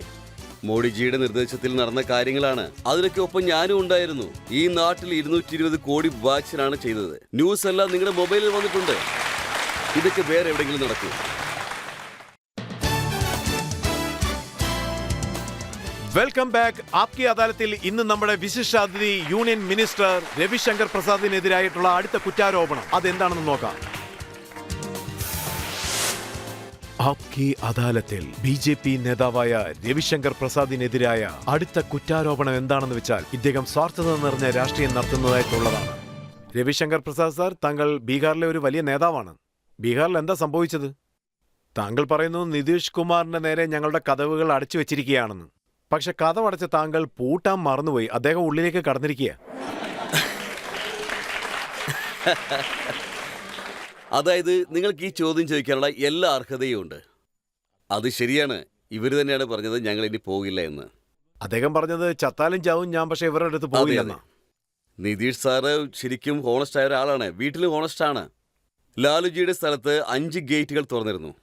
മോഡിജിയുടെ നിർദ്ദേശത്തിൽ നടന്ന കാര്യങ്ങളാണ്. അതിനൊക്കെ ഒപ്പം ഞാനും ഉണ്ടായിരുന്നു. ഈ നാട്ടിൽ 220 കോടി വാക്സിനാണ് ചെയ്തത്. ന്യൂസ് എല്ലാം നിങ്ങളുടെ മൊബൈലിൽ വന്നിട്ടുണ്ട്. ഇതൊക്കെ വേറെ എവിടെയെങ്കിലും നടക്കൂ? Welcome back. ആപ്കെ അദാലത്തിൽ ഇന്ന് നമ്മുടെ വിശിഷ്ടാതിഥി യൂണിയൻ മിനിസ്റ്റർ രവിശങ്കർ പ്രസാദിനെതിരായിട്ടുള്ള അടുത്ത കുറ്റാരോപണം അതെന്താണെന്ന് നോക്കാം. ആപ്കെ അദാലത്തിൽ BJP നേതാവായ രവിശങ്കർ പ്രസാദിനെതിരായ അടുത്ത കുറ്റാരോപണം എന്താണെന്ന് വെച്ചാൽ ഇദ്ദേഹം സ്വാർത്ഥത നിറഞ്ഞ രാഷ്ട്രീയം നടത്തുന്നതായിട്ടുള്ളതാണ്. രവിശങ്കർ പ്രസാദ് സാർ, താങ്കൾ ബീഹാറിലെ ഒരു വലിയ നേതാവാണ്. ബീഹാറിൽ എന്താ സംഭവിച്ചത്? താങ്കൾ പറയുന്നു നിതീഷ് കുമാറിന്റെ നേരെ ഞങ്ങളുടെ കതവുകൾ അടച്ചു വെച്ചിരിക്കുകയാണെന്ന്. പക്ഷെ കഥവടച്ച് താങ്കൾ പൂട്ടാൻ മറന്നുപോയി. അദ്ദേഹം ഉള്ളിലേക്ക് കടന്നിരിക്കുക. അതായത് നിങ്ങൾക്ക് ഈ ചോദ്യം ചോദിക്കാനുള്ള എല്ലാ അർഹതയും ഉണ്ട്. അത് ശരിയാണ്. ഇവർ തന്നെയാണ് പറഞ്ഞത് ഞങ്ങൾ ഇനി പോകില്ല എന്ന്. അദ്ദേഹം പറഞ്ഞത് ചത്താലും ചാവും ഞാൻ, പക്ഷെ ഇവരുടെ അടുത്ത് പോകില്ലെന്നാ. നിതീഷ് സാറ് ശരിക്കും ഹോണസ്റ്റ് ആയ ഒരാളാണ്. വീട്ടിലും ഹോണസ്റ്റ് ആണ്. ലാലുജിയുടെ സ്ഥലത്ത് 5 ഗേറ്റുകൾ തുറന്നിരുന്നു.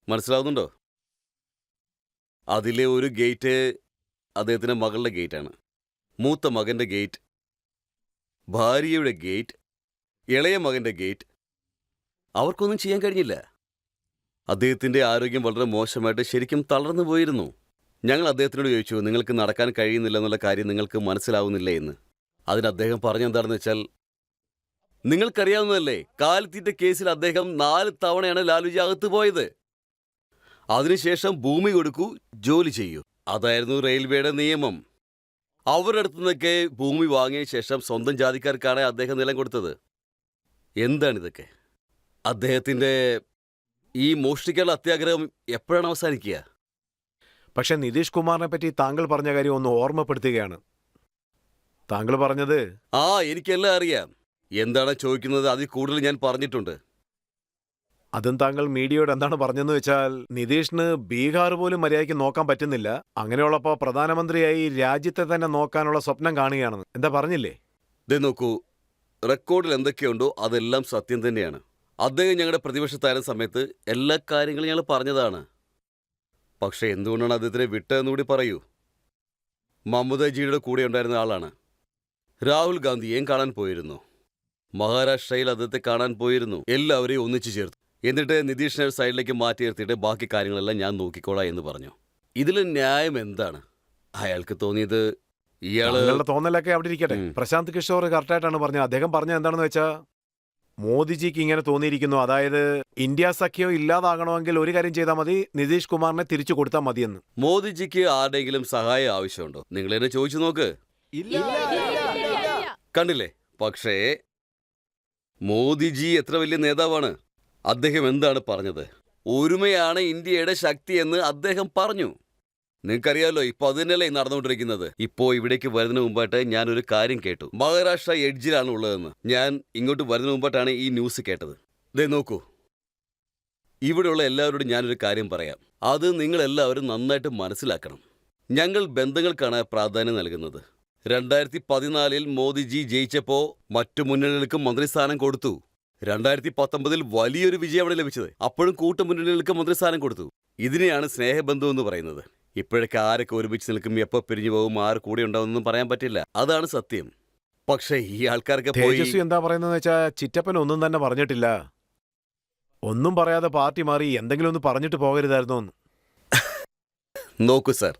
മനസ്സിലാവുന്നുണ്ടോ? അതിലെ ഒരു ഗേറ്റ് അദ്ദേഹത്തിന്റെ മകളുടെ ഗേറ്റാണ്. മൂത്ത മകന്റെ ഗേറ്റ്, ഭാര്യയുടെ ഗേറ്റ്, ഇളയ മകന്റെ ഗേറ്റ്. അവർക്കൊന്നും ചെയ്യാൻ കഴിഞ്ഞില്ല. അദ്ദേഹത്തിന്റെ ആരോഗ്യം വളരെ മോശമായിട്ട് ശരിക്കും തളർന്നു പോയിരുന്നു. ഞങ്ങൾ അദ്ദേഹത്തിനോട് ചോദിച്ചു, നിങ്ങൾക്ക് നടക്കാൻ കഴിയുന്നില്ല എന്നുള്ള കാര്യം നിങ്ങൾക്ക് മനസ്സിലാവുന്നില്ലേ എന്ന്. അതിന് അദ്ദേഹം പറഞ്ഞെന്താണെന്ന് വെച്ചാൽ, നിങ്ങൾക്കറിയാവുന്നതല്ലേ, കാലിത്തീറ്റ കേസിൽ അദ്ദേഹം 4 തവണയാണ് ലാലുജി അകത്ത് പോയത്. അതിനുശേഷം ഭൂമി കൊടുക്കൂ, ജോലി ചെയ്യൂ. അതായിരുന്നു റെയിൽവേയുടെ നിയമം. അവരുടെ അടുത്തു നിന്നൊക്കെ ഭൂമി വാങ്ങിയ ശേഷം സ്വന്തം ജാതിക്കാർക്കാണ് അദ്ദേഹം നിലം കൊടുത്തത്. എന്താണിതൊക്കെ? അദ്ദേഹത്തിന്റെ ഈ മോഷ്ടിക്കാനുള്ള അത്യാഗ്രഹം എപ്പോഴാണ് അവസാനിക്കുക? പക്ഷെ നിതീഷ് കുമാറിനെ പറ്റി താങ്കൾ പറഞ്ഞ കാര്യം ഒന്ന് ഓർമ്മപ്പെടുത്തുകയാണ്. താങ്കൾ പറഞ്ഞത് എനിക്കെല്ലാം അറിയാം. എന്താണ് ചോദിക്കുന്നത്? അതിൽ കൂടുതൽ ഞാൻ പറഞ്ഞിട്ടുണ്ട്. അതും താങ്കൾ മീഡിയയോട് എന്താണ് പറഞ്ഞതെന്ന് വെച്ചാൽ, നിതീഷിന് ബീഹാർ പോലും മര്യാദയ്ക്ക് നോക്കാൻ പറ്റുന്നില്ല. അങ്ങനെയുള്ളപ്പോൾ പ്രധാനമന്ത്രിയായി രാജ്യത്തെ തന്നെ നോക്കാനുള്ള സ്വപ്നം കാണുകയാണെന്ന് എന്താ പറഞ്ഞില്ലേ? നോക്കൂ, റെക്കോർഡിൽ എന്തൊക്കെയുണ്ടോ അതെല്ലാം സത്യം തന്നെയാണ്. അദ്ദേഹം ഞങ്ങളുടെ പ്രതിപക്ഷത്തായിരുന്ന സമയത്ത് എല്ലാ കാര്യങ്ങളും ഞങ്ങൾ പറഞ്ഞതാണ്. പക്ഷെ എന്തുകൊണ്ടാണ് അദ്ദേഹത്തിനെ വിട്ടതെന്നുകൂടി പറയൂ. മമതാജിയുടെ കൂടെ ഉണ്ടായിരുന്ന ആളാണ്. രാഹുൽ ഗാന്ധിയെയും കാണാൻ പോയിരുന്നു. മഹാരാഷ്ട്രയിൽ അദ്ദേഹത്തെ കാണാൻ പോയിരുന്നു. എല്ലാവരെയും ഒന്നിച്ചു ചേർത്തു. എന്നിട്ട് നിതീഷിനെ സൈഡിലേക്ക് മാറ്റി നിർത്തിയിട്ട് ബാക്കി കാര്യങ്ങളെല്ലാം ഞാൻ നോക്കിക്കോളാം എന്ന് പറഞ്ഞു. ഇതിൽ ന്യായം എന്താണ്? അയാൾക്ക് തോന്നിയത് താങ്കളുടെ തോന്നലൊക്കെ അവിടെ ഇരിക്കട്ടെ. പ്രശാന്ത് കിഷോർ കറക്റ്റായിട്ടാണ് പറഞ്ഞത്. അദ്ദേഹം പറഞ്ഞത് എന്താണെന്ന് വെച്ചാൽ, മോദിജിക്ക് ഇങ്ങനെ തോന്നിയിരിക്കുന്നു, അതായത് ഇന്ത്യ സഖ്യം ഇല്ലാതാകണമെങ്കിൽ ഒരു കാര്യം ചെയ്താൽ മതി, നിതീഷ് കുമാറിനെ തിരിച്ചു കൊടുത്താൽ മതിയെന്ന്. മോദിജിക്ക് ആരുടെയെങ്കിലും സഹായം ആവശ്യമുണ്ടോ? നിങ്ങൾ എന്നെ ചോദിച്ചു നോക്ക്. കണ്ടില്ലേ? പക്ഷേ മോദിജി എത്ര വലിയ നേതാവാണ്. അദ്ദേഹം എന്താണ് പറഞ്ഞത്? ഒരുമയാണ് ഇന്ത്യയുടെ ശക്തി എന്ന് അദ്ദേഹം പറഞ്ഞു. നിങ്ങൾക്കറിയാലോ ഇപ്പൊ അത് തന്നെയല്ലേ ഈ നടന്നുകൊണ്ടിരിക്കുന്നത്. ഇപ്പോ ഇവിടേക്ക് വരുന്നതിന് മുമ്പായിട്ട് ഞാനൊരു കാര്യം കേട്ടു. മഹാരാഷ്ട്ര എഡ്ജിലാണ് ഉള്ളതെന്ന്. ഞാൻ ഇങ്ങോട്ട് വരുന്നതിന് മുമ്പായിട്ടാണ് ഈ ന്യൂസ് കേട്ടത്. ദേ നോക്കൂ, ഇവിടെയുള്ള എല്ലാവരോടും ഞാനൊരു കാര്യം പറയാം. അത് നിങ്ങളെല്ലാവരും നന്നായിട്ട് മനസ്സിലാക്കണം. ഞങ്ങൾ ബന്ധങ്ങൾക്കാണ് പ്രാധാന്യം നൽകുന്നത്. 2014 മോദിജി ജയിച്ചപ്പോ മറ്റു മുന്നണികൾക്ക് മന്ത്രിസ്ഥാനം കൊടുത്തു. 2019 വലിയൊരു വിജയമാണ് ലഭിച്ചത്. അപ്പോഴും കൂട്ടുമുന്നണികൾക്ക് മന്ത്രിസ്ഥാനം കൊടുത്തു. ഇതിനെയാണ് സ്നേഹബന്ധം എന്ന് പറയുന്നത്. ഇപ്പോഴൊക്കെ ആരൊക്കെ ഒരുമിച്ച് നിൽക്കും, എപ്പോൾ പിരിഞ്ഞു പോകും, ആര് കൂടെ ഉണ്ടാവുമെന്നൊന്നും പറയാൻ പറ്റില്ല. അതാണ് സത്യം. പക്ഷേ ഈ ആൾക്കാർക്ക് പോയി തേജസ്വി എന്താ പറയുന്നതെന്ന് വെച്ചാൽ ചിറ്റപ്പൻ ഒന്നും തന്നെ പറഞ്ഞിട്ടില്ല. ഒന്നും പറയാതെ പാർട്ടി മാറി എന്തെങ്കിലും ഒന്ന് പറഞ്ഞിട്ട് പോകരുതായിരുന്നോ എന്ന്. നോക്കൂ സാർ,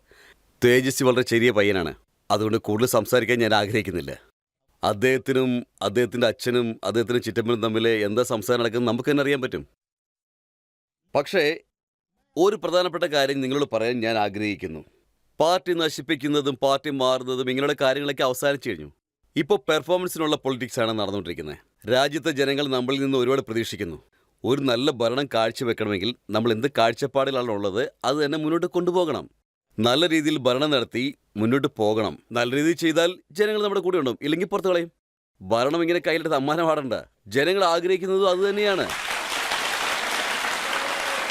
തേജസ്വി വളരെ ചെറിയ പയ്യനാണ്. അതുകൊണ്ട് കൂടുതൽ സംസാരിക്കാൻ ഞാൻ ആഗ്രഹിക്കുന്നില്ല. അദ്ദേഹത്തിനും അദ്ദേഹത്തിൻ്റെ അച്ഛനും അദ്ദേഹത്തിൻ്റെ ചിറ്റപ്പനും തമ്മിൽ എന്താ സംസാരം നടക്കുന്നത് നമുക്ക് തന്നെ അറിയാൻ പറ്റും. പക്ഷേ ഒരു പ്രധാനപ്പെട്ട കാര്യം നിങ്ങളോട് പറയാൻ ഞാൻ ആഗ്രഹിക്കുന്നു. പാർട്ടി നശിപ്പിക്കുന്നതും പാർട്ടി മാറുന്നതും ഇങ്ങനെയുള്ള കാര്യങ്ങളൊക്കെ അവസാനിച്ചു കഴിഞ്ഞു. ഇപ്പോൾ പെർഫോമൻസിനുള്ള പൊളിറ്റിക്സാണ് നടന്നുകൊണ്ടിരിക്കുന്നത്. രാജ്യത്തെ ജനങ്ങൾ നമ്മളിൽ നിന്ന് ഒരുപാട് പ്രതീക്ഷിക്കുന്നു. ഒരു നല്ല ഭരണം കാഴ്ചവെക്കണമെങ്കിൽ നമ്മൾ എന്ത് കാഴ്ചപ്പാടിലാണ് ഉള്ളത് അത് തന്നെ മുന്നോട്ട് കൊണ്ടുപോകണം. നല്ല രീതിയിൽ ഭരണം നടത്തി മുന്നോട്ട് പോകണം. നല്ല രീതിയിൽ ചെയ്താൽ ജനങ്ങൾ നമ്മുടെ കൂടെ ഉണ്ടാവും, ഇല്ലെങ്കിൽ പുറത്തു കളയും. ഭരണം ഇങ്ങനെ കയ്യിലെടുത്ത് അമ്മാനം പാടണ്ട. ജനങ്ങൾ ആഗ്രഹിക്കുന്നതും അത് തന്നെയാണ്.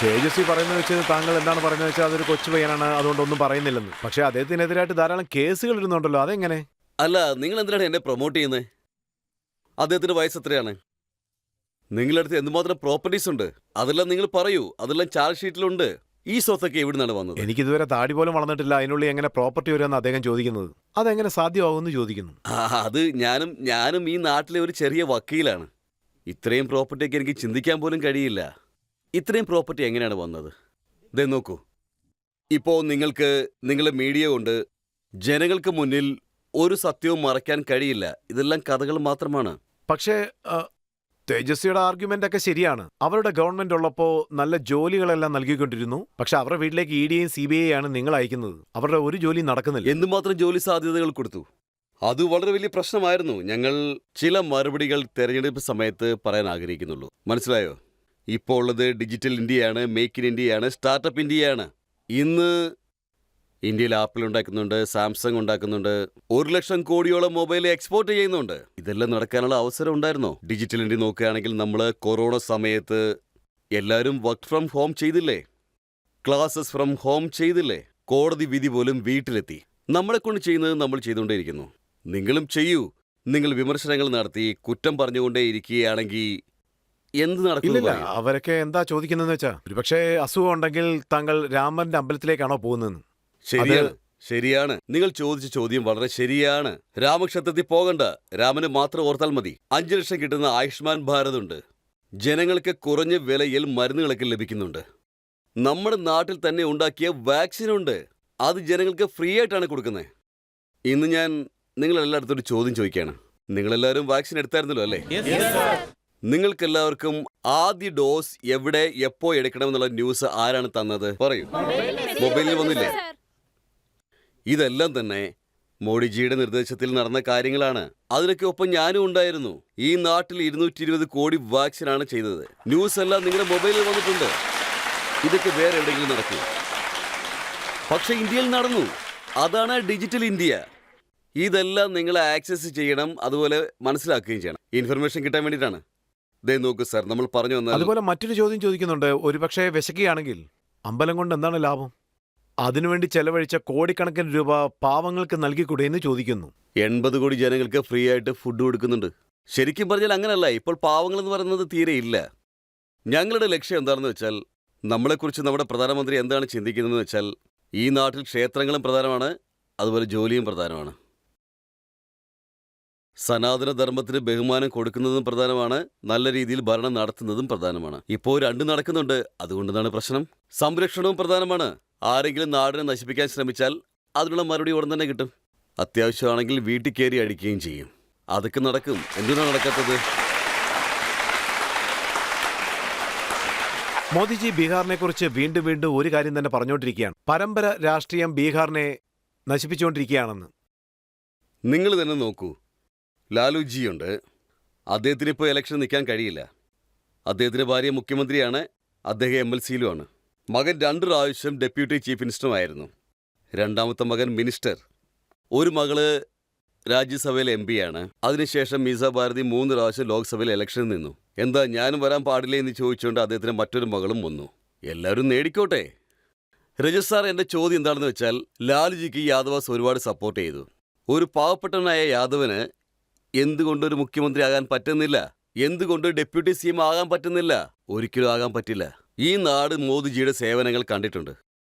തേജസ്വി പറയുന്നത് വെച്ച് താങ്കൾ എന്താണ് പറയുന്നത് വെച്ചാൽ അതൊരു കൊച്ചു പയ്യനാണ്, അതുകൊണ്ടൊന്നും പറയുന്നില്ലെന്ന്. പക്ഷേ അദ്ദേഹത്തിനെതിരായിട്ട് ധാരാളം കേസുകൾ ഇരുന്നുണ്ടല്ലോ, അതെങ്ങനെ? അല്ല, നിങ്ങൾ എന്തിനാണ് എന്നെ പ്രൊമോട്ട് ചെയ്യുന്നത്? അദ്ദേഹത്തിന്റെ വയസ്സ് എത്രയാണ്? നിങ്ങളടുത്ത് എന്തുമാത്രം പ്രോപ്പർട്ടീസ് ഉണ്ട്? അതെല്ലാം നിങ്ങൾ പറയൂ. അതെല്ലാം ചാർജ് ഷീറ്റിലുണ്ട്. ഈ സ്വത്തൊക്കെ എവിടെ നിന്നാണ് വന്നത്? എനിക്കിതുവരെ താടി പോലും വളർന്നിട്ടില്ല, അതിനുള്ളിൽ എങ്ങനെ പ്രോപ്പർട്ടി വരുമെന്ന് അദ്ദേഹം ചോദിക്കുന്നത്. അതെങ്ങനെ സാധ്യമാകുമെന്ന് ചോദിക്കുന്നു. അത് ഞാനും ഈ നാട്ടിലെ ഒരു ചെറിയ വക്കീലാണ്. ഇത്രയും പ്രോപ്പർട്ടിയൊക്കെ എനിക്ക് ചിന്തിക്കാൻ പോലും കഴിയില്ല. ഇത്രയും പ്രോപ്പർട്ടി എങ്ങനെയാണ് വന്നത്? ദേ നോക്കൂ, ഇപ്പോൾ നിങ്ങൾക്ക് നിങ്ങളുടെ മീഡിയ കൊണ്ട് ജനങ്ങൾക്ക് മുന്നിൽ ഒരു സത്യവും മറയ്ക്കാൻ കഴിയില്ല. ഇതെല്ലാം കഥകൾ മാത്രമാണ്. പക്ഷേ തേജസ്വിയുടെ ആർഗ്യുമെന്റ് ഒക്കെ ശരിയാണ്. അവരുടെ ഗവൺമെന്റ് ഉള്ളപ്പോൾ നല്ല ജോലികളെല്ലാം നൽകിക്കൊണ്ടിരുന്നു. പക്ഷെ അവരുടെ വീട്ടിലേക്ക് ED യും CBI ആണ് നിങ്ങൾ അയക്കുന്നത്. അവരുടെ ഒരു ജോലി നടക്കുന്നില്ല. എന്തുമാത്രം ജോലി സാധ്യതകൾ കൊടുത്തു? അത് വളരെ വലിയ പ്രശ്നമായിരുന്നു. ഞങ്ങൾ ചില മറുപടികൾ തെരഞ്ഞെടുപ്പ് സമയത്ത് പറയാൻ ആഗ്രഹിക്കുന്നുള്ളൂ. മനസ്സിലായോ? ഇപ്പോൾ ഉള്ളത് ഡിജിറ്റൽ ഇന്ത്യയാണ്, മേക്ക് ഇൻ ഇന്ത്യയാണ്, സ്റ്റാർട്ടപ്പ് ഇന്ത്യയാണ്. ഇന്ന് ഇന്ത്യയിൽ ആപ്പിൾ ഉണ്ടാക്കുന്നുണ്ട്, സാംസങ് ഉണ്ടാക്കുന്നുണ്ട്, 1 ലക്ഷം കോടിയോളം മൊബൈൽ എക്സ്പോർട്ട് ചെയ്യുന്നുണ്ട്. ഇതെല്ലാം നടക്കാനുള്ള അവസരം ഉണ്ടായിരുന്നോ? ഡിജിറ്റൽ ഇന്ത്യ നോക്കുകയാണെങ്കിൽ നമ്മൾ കൊറോണ സമയത്ത് എല്ലാവരും വർക്ക് ഫ്രം ഹോം ചെയ്തില്ലേ? ക്ലാസസ് ഫ്രം ഹോം ചെയ്തില്ലേ? കോടതി വിധി പോലും വീട്ടിലെത്തി. നമ്മളെ കൊണ്ട് ചെയ്യുന്നത് നമ്മൾ ചെയ്തുകൊണ്ടേയിരിക്കുന്നു. നിങ്ങളും ചെയ്യൂ. നിങ്ങൾ വിമർശനങ്ങൾ നടത്തി കുറ്റം പറഞ്ഞുകൊണ്ടേ ഇരിക്കുകയാണെങ്കിൽ എന്ത് നടക്കില്ല. ഇല്ലില്ല, അവരൊക്കെ എന്താ ചോദിക്കുന്നതെന്ന് വെച്ചാൽ ഒരുപക്ഷെ അസുഖം ഉണ്ടെങ്കിൽ താങ്കൾ രാമന്റെ അമ്പലത്തിലേക്കാണോ പോകുന്നതെന്ന്. ശരിയാണ്. നിങ്ങൾ ചോദിച്ച ചോദ്യം വളരെ ശരിയാണ്. രാമക്ഷേത്രത്തിൽ പോകണ്ട, രാമന് മാത്രം ഓർത്താൽ മതി. 5 ലക്ഷം കിട്ടുന്ന ആയുഷ്മാൻ ഭാരത് ഉണ്ട്. ജനങ്ങൾക്ക് കുറഞ്ഞ വിലയിൽ മരുന്നുകളൊക്കെ ലഭിക്കുന്നുണ്ട്. നമ്മുടെ നാട്ടിൽ തന്നെ ഉണ്ടാക്കിയ വാക്സിൻ ഉണ്ട്. അത് ജനങ്ങൾക്ക് ഫ്രീ ആയിട്ടാണ് കൊടുക്കുന്നത്. ഇന്ന് ഞാൻ നിങ്ങളെല്ലായിടത്തും ഒരു ചോദ്യം ചോദിക്കുകയാണ്. നിങ്ങളെല്ലാവരും വാക്സിൻ എടുത്തായിരുന്നല്ലോ അല്ലേ? നിങ്ങൾക്കെല്ലാവർക്കും ആദ്യ ഡോസ് എവിടെ എപ്പോ എടുക്കണമെന്നുള്ള ന്യൂസ് ആരാണ് തന്നത്? പറയൂ. മൊബൈലിൽ വന്നില്ലേ? ഇതെല്ലാം തന്നെ മോഡിജിയുടെ നിർദ്ദേശത്തിൽ നടന്ന കാര്യങ്ങളാണ്. അതിനൊക്കെ ഒപ്പം ഞാനും ഉണ്ടായിരുന്നു. ഈ നാട്ടിൽ 220 കോടി വാക്സിനാണ് ചെയ്തത്. ന്യൂസ് എല്ലാം നിങ്ങളുടെ മൊബൈലിൽ വന്നിട്ടുണ്ട്. ഇതൊക്കെ വേറെ എവിടെയെങ്കിലും നടക്കൂ? പക്ഷെ ഇന്ത്യയിൽ നടന്നു. അതാണ് ഡിജിറ്റൽ ഇന്ത്യ. ഇതെല്ലാം നിങ്ങൾ ആക്സസ് ചെയ്യണം, അതുപോലെ മനസ്സിലാക്കുകയും ചെയ്യണം. ഇൻഫർമേഷൻ കിട്ടാൻ വേണ്ടിയിട്ടാണ്. ദേ നോക്കൂ സാർ, നമ്മൾ പറഞ്ഞു വന്നാൽ അതുപോലെ മറ്റൊരു ചോദ്യം ചോദിക്കുന്നുണ്ട്. ഒരുപക്ഷെ വിശക്കുകയാണെങ്കിൽ അമ്പലം കൊണ്ട് എന്താണ് ലാഭം? അതിനുവേണ്ടി ചെലവഴിച്ച കോടിക്കണക്കിന് രൂപ പാവങ്ങൾക്ക് നൽകിക്കൂടെ എന്ന് ചോദിക്കുന്നു. 80 കോടി ജനങ്ങൾക്ക് ഫ്രീ ആയിട്ട് ഫുഡ് കൊടുക്കുന്നുണ്ട്. ശരിക്കും പറഞ്ഞാൽ അങ്ങനല്ല. ഇപ്പോൾ പാവങ്ങൾ എന്ന് പറയുന്നത് തീരെ ഇല്ല. ഞങ്ങളുടെ ലക്ഷ്യം എന്താണെന്ന് വെച്ചാൽ, നമ്മളെക്കുറിച്ച് നമ്മുടെ പ്രധാനമന്ത്രി എന്താണ് ചിന്തിക്കുന്നതെന്ന് വെച്ചാൽ, ഈ നാട്ടിൽ ക്ഷേത്രങ്ങളും പ്രധാനമാണ്, അതുപോലെ ജോലിയും പ്രധാനമാണ്. സനാതനധർമ്മത്തിന് ബഹുമാനം കൊടുക്കുന്നതും പ്രധാനമാണ്, നല്ല രീതിയിൽ ഭരണം നടത്തുന്നതും പ്രധാനമാണ്. ഇപ്പോൾ 2 നടക്കുന്നുണ്ട്. അതുകൊണ്ടെന്താണ് പ്രശ്നം? സംരക്ഷണവും പ്രധാനമാണ്. ആരെങ്കിലും നാടിനെ നശിപ്പിക്കാൻ ശ്രമിച്ചാൽ അതിനുള്ള മറുപടി ഉടൻ തന്നെ കിട്ടും. അത്യാവശ്യമാണെങ്കിൽ വീട്ടിൽ കയറി അടിക്കുകയും ചെയ്യും. അതൊക്കെ നടക്കും. എന്തിനാണ് നടക്കാത്തത്? മോദിജി ബീഹാറിനെ കുറിച്ച് വീണ്ടും വീണ്ടും ഒരു കാര്യം തന്നെ പറഞ്ഞുകൊണ്ടിരിക്കുകയാണ്. പരമ്പര രാഷ്ട്രീയം ബീഹാറിനെ നശിപ്പിച്ചുകൊണ്ടിരിക്കുകയാണെന്ന്. നിങ്ങൾ തന്നെ നോക്കൂ. ലാലുജിയുണ്ട്. അദ്ദേഹത്തിന് ഇപ്പോൾ ഇലക്ഷൻ നിൽക്കാൻ കഴിയില്ല. അദ്ദേഹത്തിൻ്റെ ഭാര്യ മുഖ്യമന്ത്രിയാണ്, അദ്ദേഹം MLC-യിലുമാണ്. മകൻ 2 പ്രാവശ്യം ഡെപ്യൂട്ടി ചീഫ് മിനിസ്റ്ററുമായിരുന്നു. രണ്ടാമത്തെ മകൻ മിനിസ്റ്റർ, ഒരു മകള് രാജ്യസഭയിൽ MP ആണ്. അതിനുശേഷം മീസ ഭാരതി 3 പ്രാവശ്യം ലോക്സഭയിൽ ഇലക്ഷനിൽ നിന്നു. എന്താ ഞാനും വരാൻ പാടില്ലേ എന്ന് ചോദിച്ചുകൊണ്ട് അദ്ദേഹത്തിന് മറ്റൊരു മകളും വന്നു. എല്ലാവരും നേടിക്കോട്ടെ. രജത് സാർ, എൻ്റെ ചോദ്യം എന്താണെന്ന് വെച്ചാൽ, ലാലുജിക്ക് യാദവാസ് ഒരുപാട് സപ്പോർട്ട് ചെയ്തു. ഒരു പാവപ്പെട്ടവനായ യാദവന് എന്തുകൊണ്ടൊരു മുഖ്യമന്ത്രി ആകാൻ പറ്റുന്നില്ല? എന്തുകൊണ്ട് ഡെപ്യൂട്ടി CM ആകാൻ പറ്റുന്നില്ല? ഒരിക്കലും ആകാൻ പറ്റില്ല. ഈ നാട് മോദിജിയുടെ സേവനങ്ങൾ കണ്ടിട്ടുണ്ട്.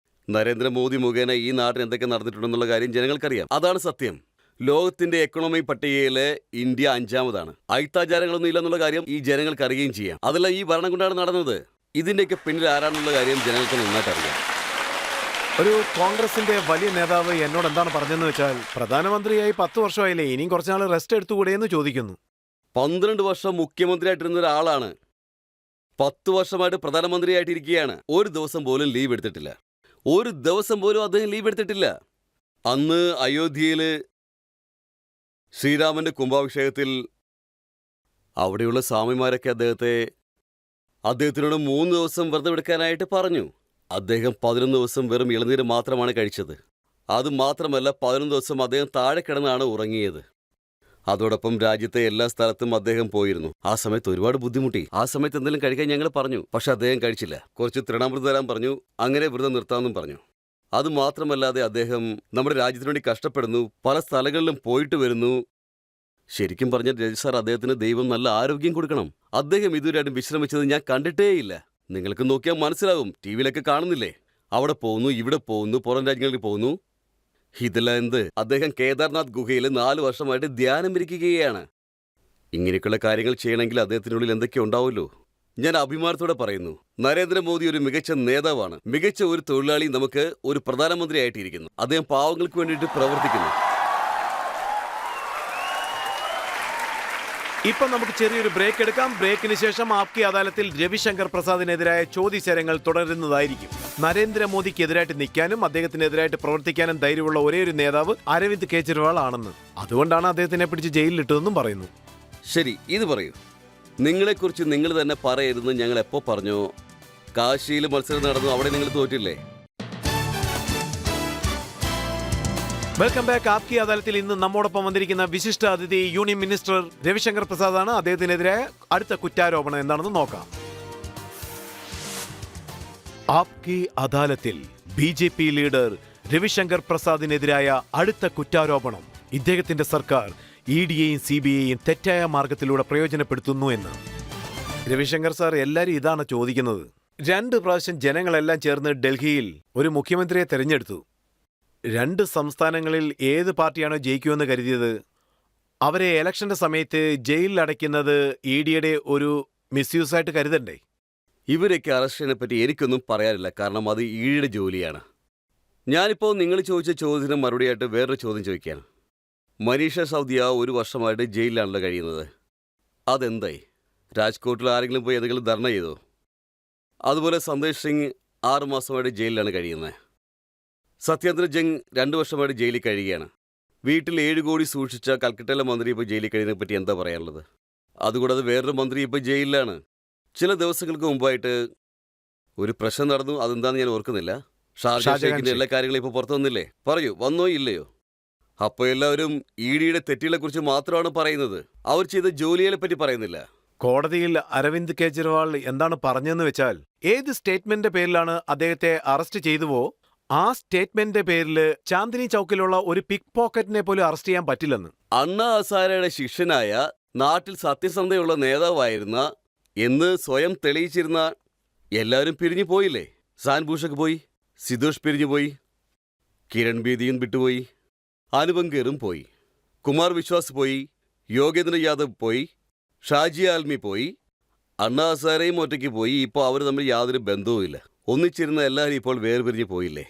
നരേന്ദ്രമോദി മുഖേന ഈ നാട്ടിൽ എന്തൊക്കെ നടന്നിട്ടുണ്ടെന്നുള്ള കാര്യം ജനങ്ങൾക്കറിയാം. അതാണ് സത്യം. ലോകത്തിന്റെ എക്കണോമി പട്ടികയിൽ ഇന്ത്യ 5ാമതാണ്. അയിത്താചാരങ്ങളൊന്നും ഇല്ലെന്നുള്ള കാര്യം ഈ ജനങ്ങൾക്ക് അറിയുകയും ചെയ്യാം. അതെല്ലാം ഈ ഭരണം കൊണ്ടാണ് നടന്നത്. ഇതിന്റെയൊക്കെ പിന്നിൽ ആരാണെന്നുള്ള കാര്യം ജനങ്ങൾക്ക് നന്നായിട്ട് അറിയാം. ഒരു കോൺഗ്രസിന്റെ വലിയ നേതാവ് എന്നോട് എന്താണ് പറഞ്ഞതെന്ന് വെച്ചാൽ, പ്രധാനമന്ത്രിയായി 10 വർഷമായില്ലേ, ഇനിയും കുറച്ചുനാൾ റെസ്റ്റ് എടുത്തുകൂടെയെന്ന് ചോദിക്കുന്നു. 12 വർഷം മുഖ്യമന്ത്രിയായിട്ടിരുന്ന ഒരാളാണ് 10 വർഷമായിട്ട് പ്രധാനമന്ത്രിയായിട്ടിരിക്കുകയാണ്. ഒരു ദിവസം പോലും ലീവ് എടുത്തിട്ടില്ല. ഒരു ദിവസം പോലും അദ്ദേഹം ലീവ് എടുത്തിട്ടില്ല. അന്ന് അയോധ്യയിൽ ശ്രീരാമന്റെ കുംഭാഭിഷേകത്തിൽ അവിടെയുള്ള സ്വാമിമാരൊക്കെ അദ്ദേഹത്തിനോട് 3 ദിവസം വ്രതം എടുക്കാനായിട്ട് പറഞ്ഞു. അദ്ദേഹം 11 ദിവസം വെറും ഇളനീര് മാത്രമാണ് കഴിച്ചത്. അത് മാത്രമല്ല, 11 ദിവസം അദ്ദേഹം താഴെ കിടന്നാണ് ഉറങ്ങിയത്. അതോടൊപ്പം രാജ്യത്തെ എല്ലാ സ്ഥലത്തും അദ്ദേഹം പോയിരുന്നു. ആ സമയത്ത് ഒരുപാട് ബുദ്ധിമുട്ടി. ആ സമയത്ത് എന്തെങ്കിലും കഴിക്കാൻ ഞങ്ങൾ പറഞ്ഞു, പക്ഷെ അദ്ദേഹം കഴിച്ചില്ല. കുറച്ച് തൃണാമൃതം തരാൻ പറഞ്ഞു, അങ്ങനെ വ്രതം നിർത്താമെന്നും പറഞ്ഞു. അത് മാത്രമല്ലാതെ അദ്ദേഹം നമ്മുടെ രാജ്യത്തിനു വേണ്ടി കഷ്ടപ്പെടുന്നു, പല സ്ഥലങ്ങളിലും പോയിട്ട് വരുന്നു. ശരിക്കും പറഞ്ഞ രജത് സാർ, അദ്ദേഹത്തിന് ദൈവം നല്ല ആരോഗ്യം കൊടുക്കണം. അദ്ദേഹം ഇതുവരെയായിട്ടും വിശ്രമിച്ചത് ഞാൻ കണ്ടിട്ടേയില്ല. നിങ്ങൾക്ക് നോക്കിയാൽ മനസ്സിലാവും, ടിവിയിലൊക്കെ കാണുന്നില്ലേ? അവിടെ പോകുന്നു, ഇവിടെ പോകുന്നു, പുറം രാജ്യങ്ങളിൽ പോകുന്നു. ഇതെല്ലാം എന്ത്? അദ്ദേഹം കേദാർനാഥ് ഗുഹയിൽ 4 വർഷമായിട്ട് ധ്യാനം ഇരിക്കുകയാണ്. ഇങ്ങനെയൊക്കെയുള്ള കാര്യങ്ങൾ ചെയ്യണമെങ്കിൽ അദ്ദേഹത്തിനുള്ളിൽ എന്തൊക്കെ ഉണ്ടാവുമല്ലോ. ഞാൻ അഭിമാനത്തോടെ പറയുന്നു, നരേന്ദ്രമോദി ഒരു മികച്ച നേതാവാണ്. മികച്ച ഒരു തൊഴിലാളി നമുക്ക് ഒരു പ്രധാനമന്ത്രിയായിട്ടിരിക്കുന്നു. അദ്ദേഹം പാവങ്ങൾക്ക് വേണ്ടിയിട്ട് പ്രവർത്തിക്കുന്നു. ഇപ്പൊ നമുക്ക് ചെറിയൊരു ബ്രേക്ക് എടുക്കാം. ബ്രേക്കിന് ശേഷം ആപ്കി അദാലത്തിൽ രവിശങ്കർ പ്രസാദിനെതിരായ ചോദ്യചരങ്ങൾ തുടരുന്നതായിരിക്കും. നരേന്ദ്രമോദിക്കെതിരായിട്ട് നിൽക്കാനും അദ്ദേഹത്തിനെതിരായിട്ട് പ്രവർത്തിക്കാനും ധൈര്യമുള്ള ഒരേയൊരു നേതാവ് അരവിന്ദ് കെജ്രിവാൾ ആണെന്ന്. അതുകൊണ്ടാണ് അദ്ദേഹത്തിനെ പിടിച്ച് ജയിലിലിട്ടതെന്നും പറയുന്നു. ശരി, ഇത് പറയൂ. നിങ്ങളെക്കുറിച്ച് നിങ്ങൾ തന്നെ പറയരുതെന്ന് ഞങ്ങൾ എപ്പോൾ പറഞ്ഞോ? കാശിയിൽ മത്സരം നടന്നു, അവിടെ നിങ്ങൾ തോറ്റില്ലേ? Welcome back. ആപ്കി അദാലത്തിൽ ഇന്ന് നമ്മോടൊപ്പം വന്നിരിക്കുന്ന വിശിഷ്ട അതിഥി യൂണിയൻ മിനിസ്റ്റർ രവിശങ്കർ പ്രസാദാണ്. അദ്ദേഹത്തിനെതിരെ അടുത്ത കുറ്റാരോപണം എന്താണെന്ന് നോക്കാം. ആപ്കി അദാലത്തിൽ BJP ലീഡർ രവിശങ്കർ പ്രസാദിനെതിരായ അടുത്ത കുറ്റാരോപണം, ഇദ്ദേഹത്തിന്റെ സർക്കാർ EDയെയും CBIയെയും തെറ്റായ മാർഗത്തിലൂടെ പ്രയോജനപ്പെടുത്തുന്നു എന്ന്. രവിശങ്കർ സാർ, എല്ലാവരും ഇതാണ് ചോദിക്കുന്നത്. 2 പ്രാവശ്യം ജനങ്ങളെല്ലാം ചേർന്ന് ഡൽഹിയിൽ ഒരു മുഖ്യമന്ത്രിയെ തെരഞ്ഞെടുത്തു. 2 സംസ്ഥാനങ്ങളിൽ ഏത് പാർട്ടിയാണോ ജയിക്കുമെന്ന് കരുതിയത്, അവരെ ഇലക്ഷന്റെ സമയത്ത് ജയിലിൽ അടയ്ക്കുന്നത് EDയുടെ ഒരു മിസ്യൂസായിട്ട് കരുതണ്ടേ? ഇവരൊക്കെ അറസ്റ്റിനെ പറ്റി എനിക്കൊന്നും പറയാനില്ല, കാരണം അത് ഈയുടെ ജോലിയാണ്. ഞാനിപ്പോൾ നിങ്ങൾ ചോദിച്ച ചോദ്യത്തിന് മറുപടിയായിട്ട് വേറൊരു ചോദ്യം ചോദിക്കുകയാണ്. മനീഷ സൗദിയ 1 വർഷമായിട്ട് ജയിലിലാണല്ലോ കഴിയുന്നത്. അതെന്തായി? രാജ്കോട്ടിൽ ആരെങ്കിലും പോയി എന്തെങ്കിലും ധർണ ചെയ്തോ? അതുപോലെ സന്ദേശ് സിംഗ് 6 മാസമായിട്ട് ജയിലിലാണ് കഴിയുന്നത്. സത്യേന്ദ്ര ജംഗ് 2 വർഷമായിട്ട് ജയിലിൽ കഴിയുകയാണ്. വീട്ടിൽ 7 കോടി സൂക്ഷിച്ച കൽക്കട്ടയിലെ മന്ത്രി ഇപ്പോൾ ജയിലിൽ കഴിയുന്നതിനെ പറ്റി എന്താ പറയാനുള്ളത്? അതുകൂടാതെ വേറൊരു മന്ത്രി ഇപ്പോൾ ജയിലിലാണ്. ചില ദിവസങ്ങൾക്ക് മുമ്പായിട്ട് ഒരു പ്രശ്നം നടന്നു, അതെന്താണെന്ന് ഞാൻ ഓർക്കുന്നില്ല. ഷാർജ ഷേഖിന്റെ എല്ലാ കാര്യങ്ങളും ഇപ്പോൾ പുറത്തു വന്നില്ലേ? പറയൂ, വന്നോ ഇല്ലയോ? അപ്പോൾ എല്ലാവരും EDയുടെ തെറ്റുകളെക്കുറിച്ച് മാത്രമാണ് പറയുന്നത്. അവർ ചെയ്ത ജോലിയെ പറ്റി പറയുന്നില്ല. കോടതിയിൽ അരവിന്ദ് കെജ്രിവാൾ എന്താണ് പറഞ്ഞതെന്ന് വെച്ചാൽ, ഏത് സ്റ്റേറ്റ്മെന്റിന്റെ പേരിലാണ് അദ്ദേഹത്തെ അറസ്റ്റ് ചെയ്തുവോ ആ സ്റ്റേറ്റ്മെന്റിന്റെ പേരിൽ ചാന്ദിനി ചൗക്കിലുള്ള ഒരു പിക് പോക്കറ്റിനെ പോലും അറസ്റ്റ് ചെയ്യാൻ പറ്റില്ലെന്ന്. അണ്ണാ ഹസാരയുടെ ശിഷ്യനായ, നാട്ടിൽ സത്യസന്ധയുള്ള നേതാവായിരുന്ന എന്ന് സ്വയം തെളിയിച്ചിരുന്ന എല്ലാവരും പിരിഞ്ഞു പോയില്ലേ? സാൻ ഭൂഷക് പോയി, സിദ്ധോഷ് പിരിഞ്ഞു പോയി, കിരൺ ബേദിയും വിട്ടുപോയി, അനുപങ്കേറും പോയി, കുമാർ വിശ്വാസ് പോയി, യോഗേന്ദ്ര യാദവ് പോയി, ഷാജി ആൽമി പോയി, അണ്ണാ ഹസാരയും ഒറ്റയ്ക്ക് പോയി. ഇപ്പോൾ അവർ തമ്മിൽ യാതൊരു ബന്ധവുമില്ല. ഒന്നിച്ചിരുന്ന എല്ലാവരും ഇപ്പോൾ വേർപിരിഞ്ഞു പോയില്ലേ?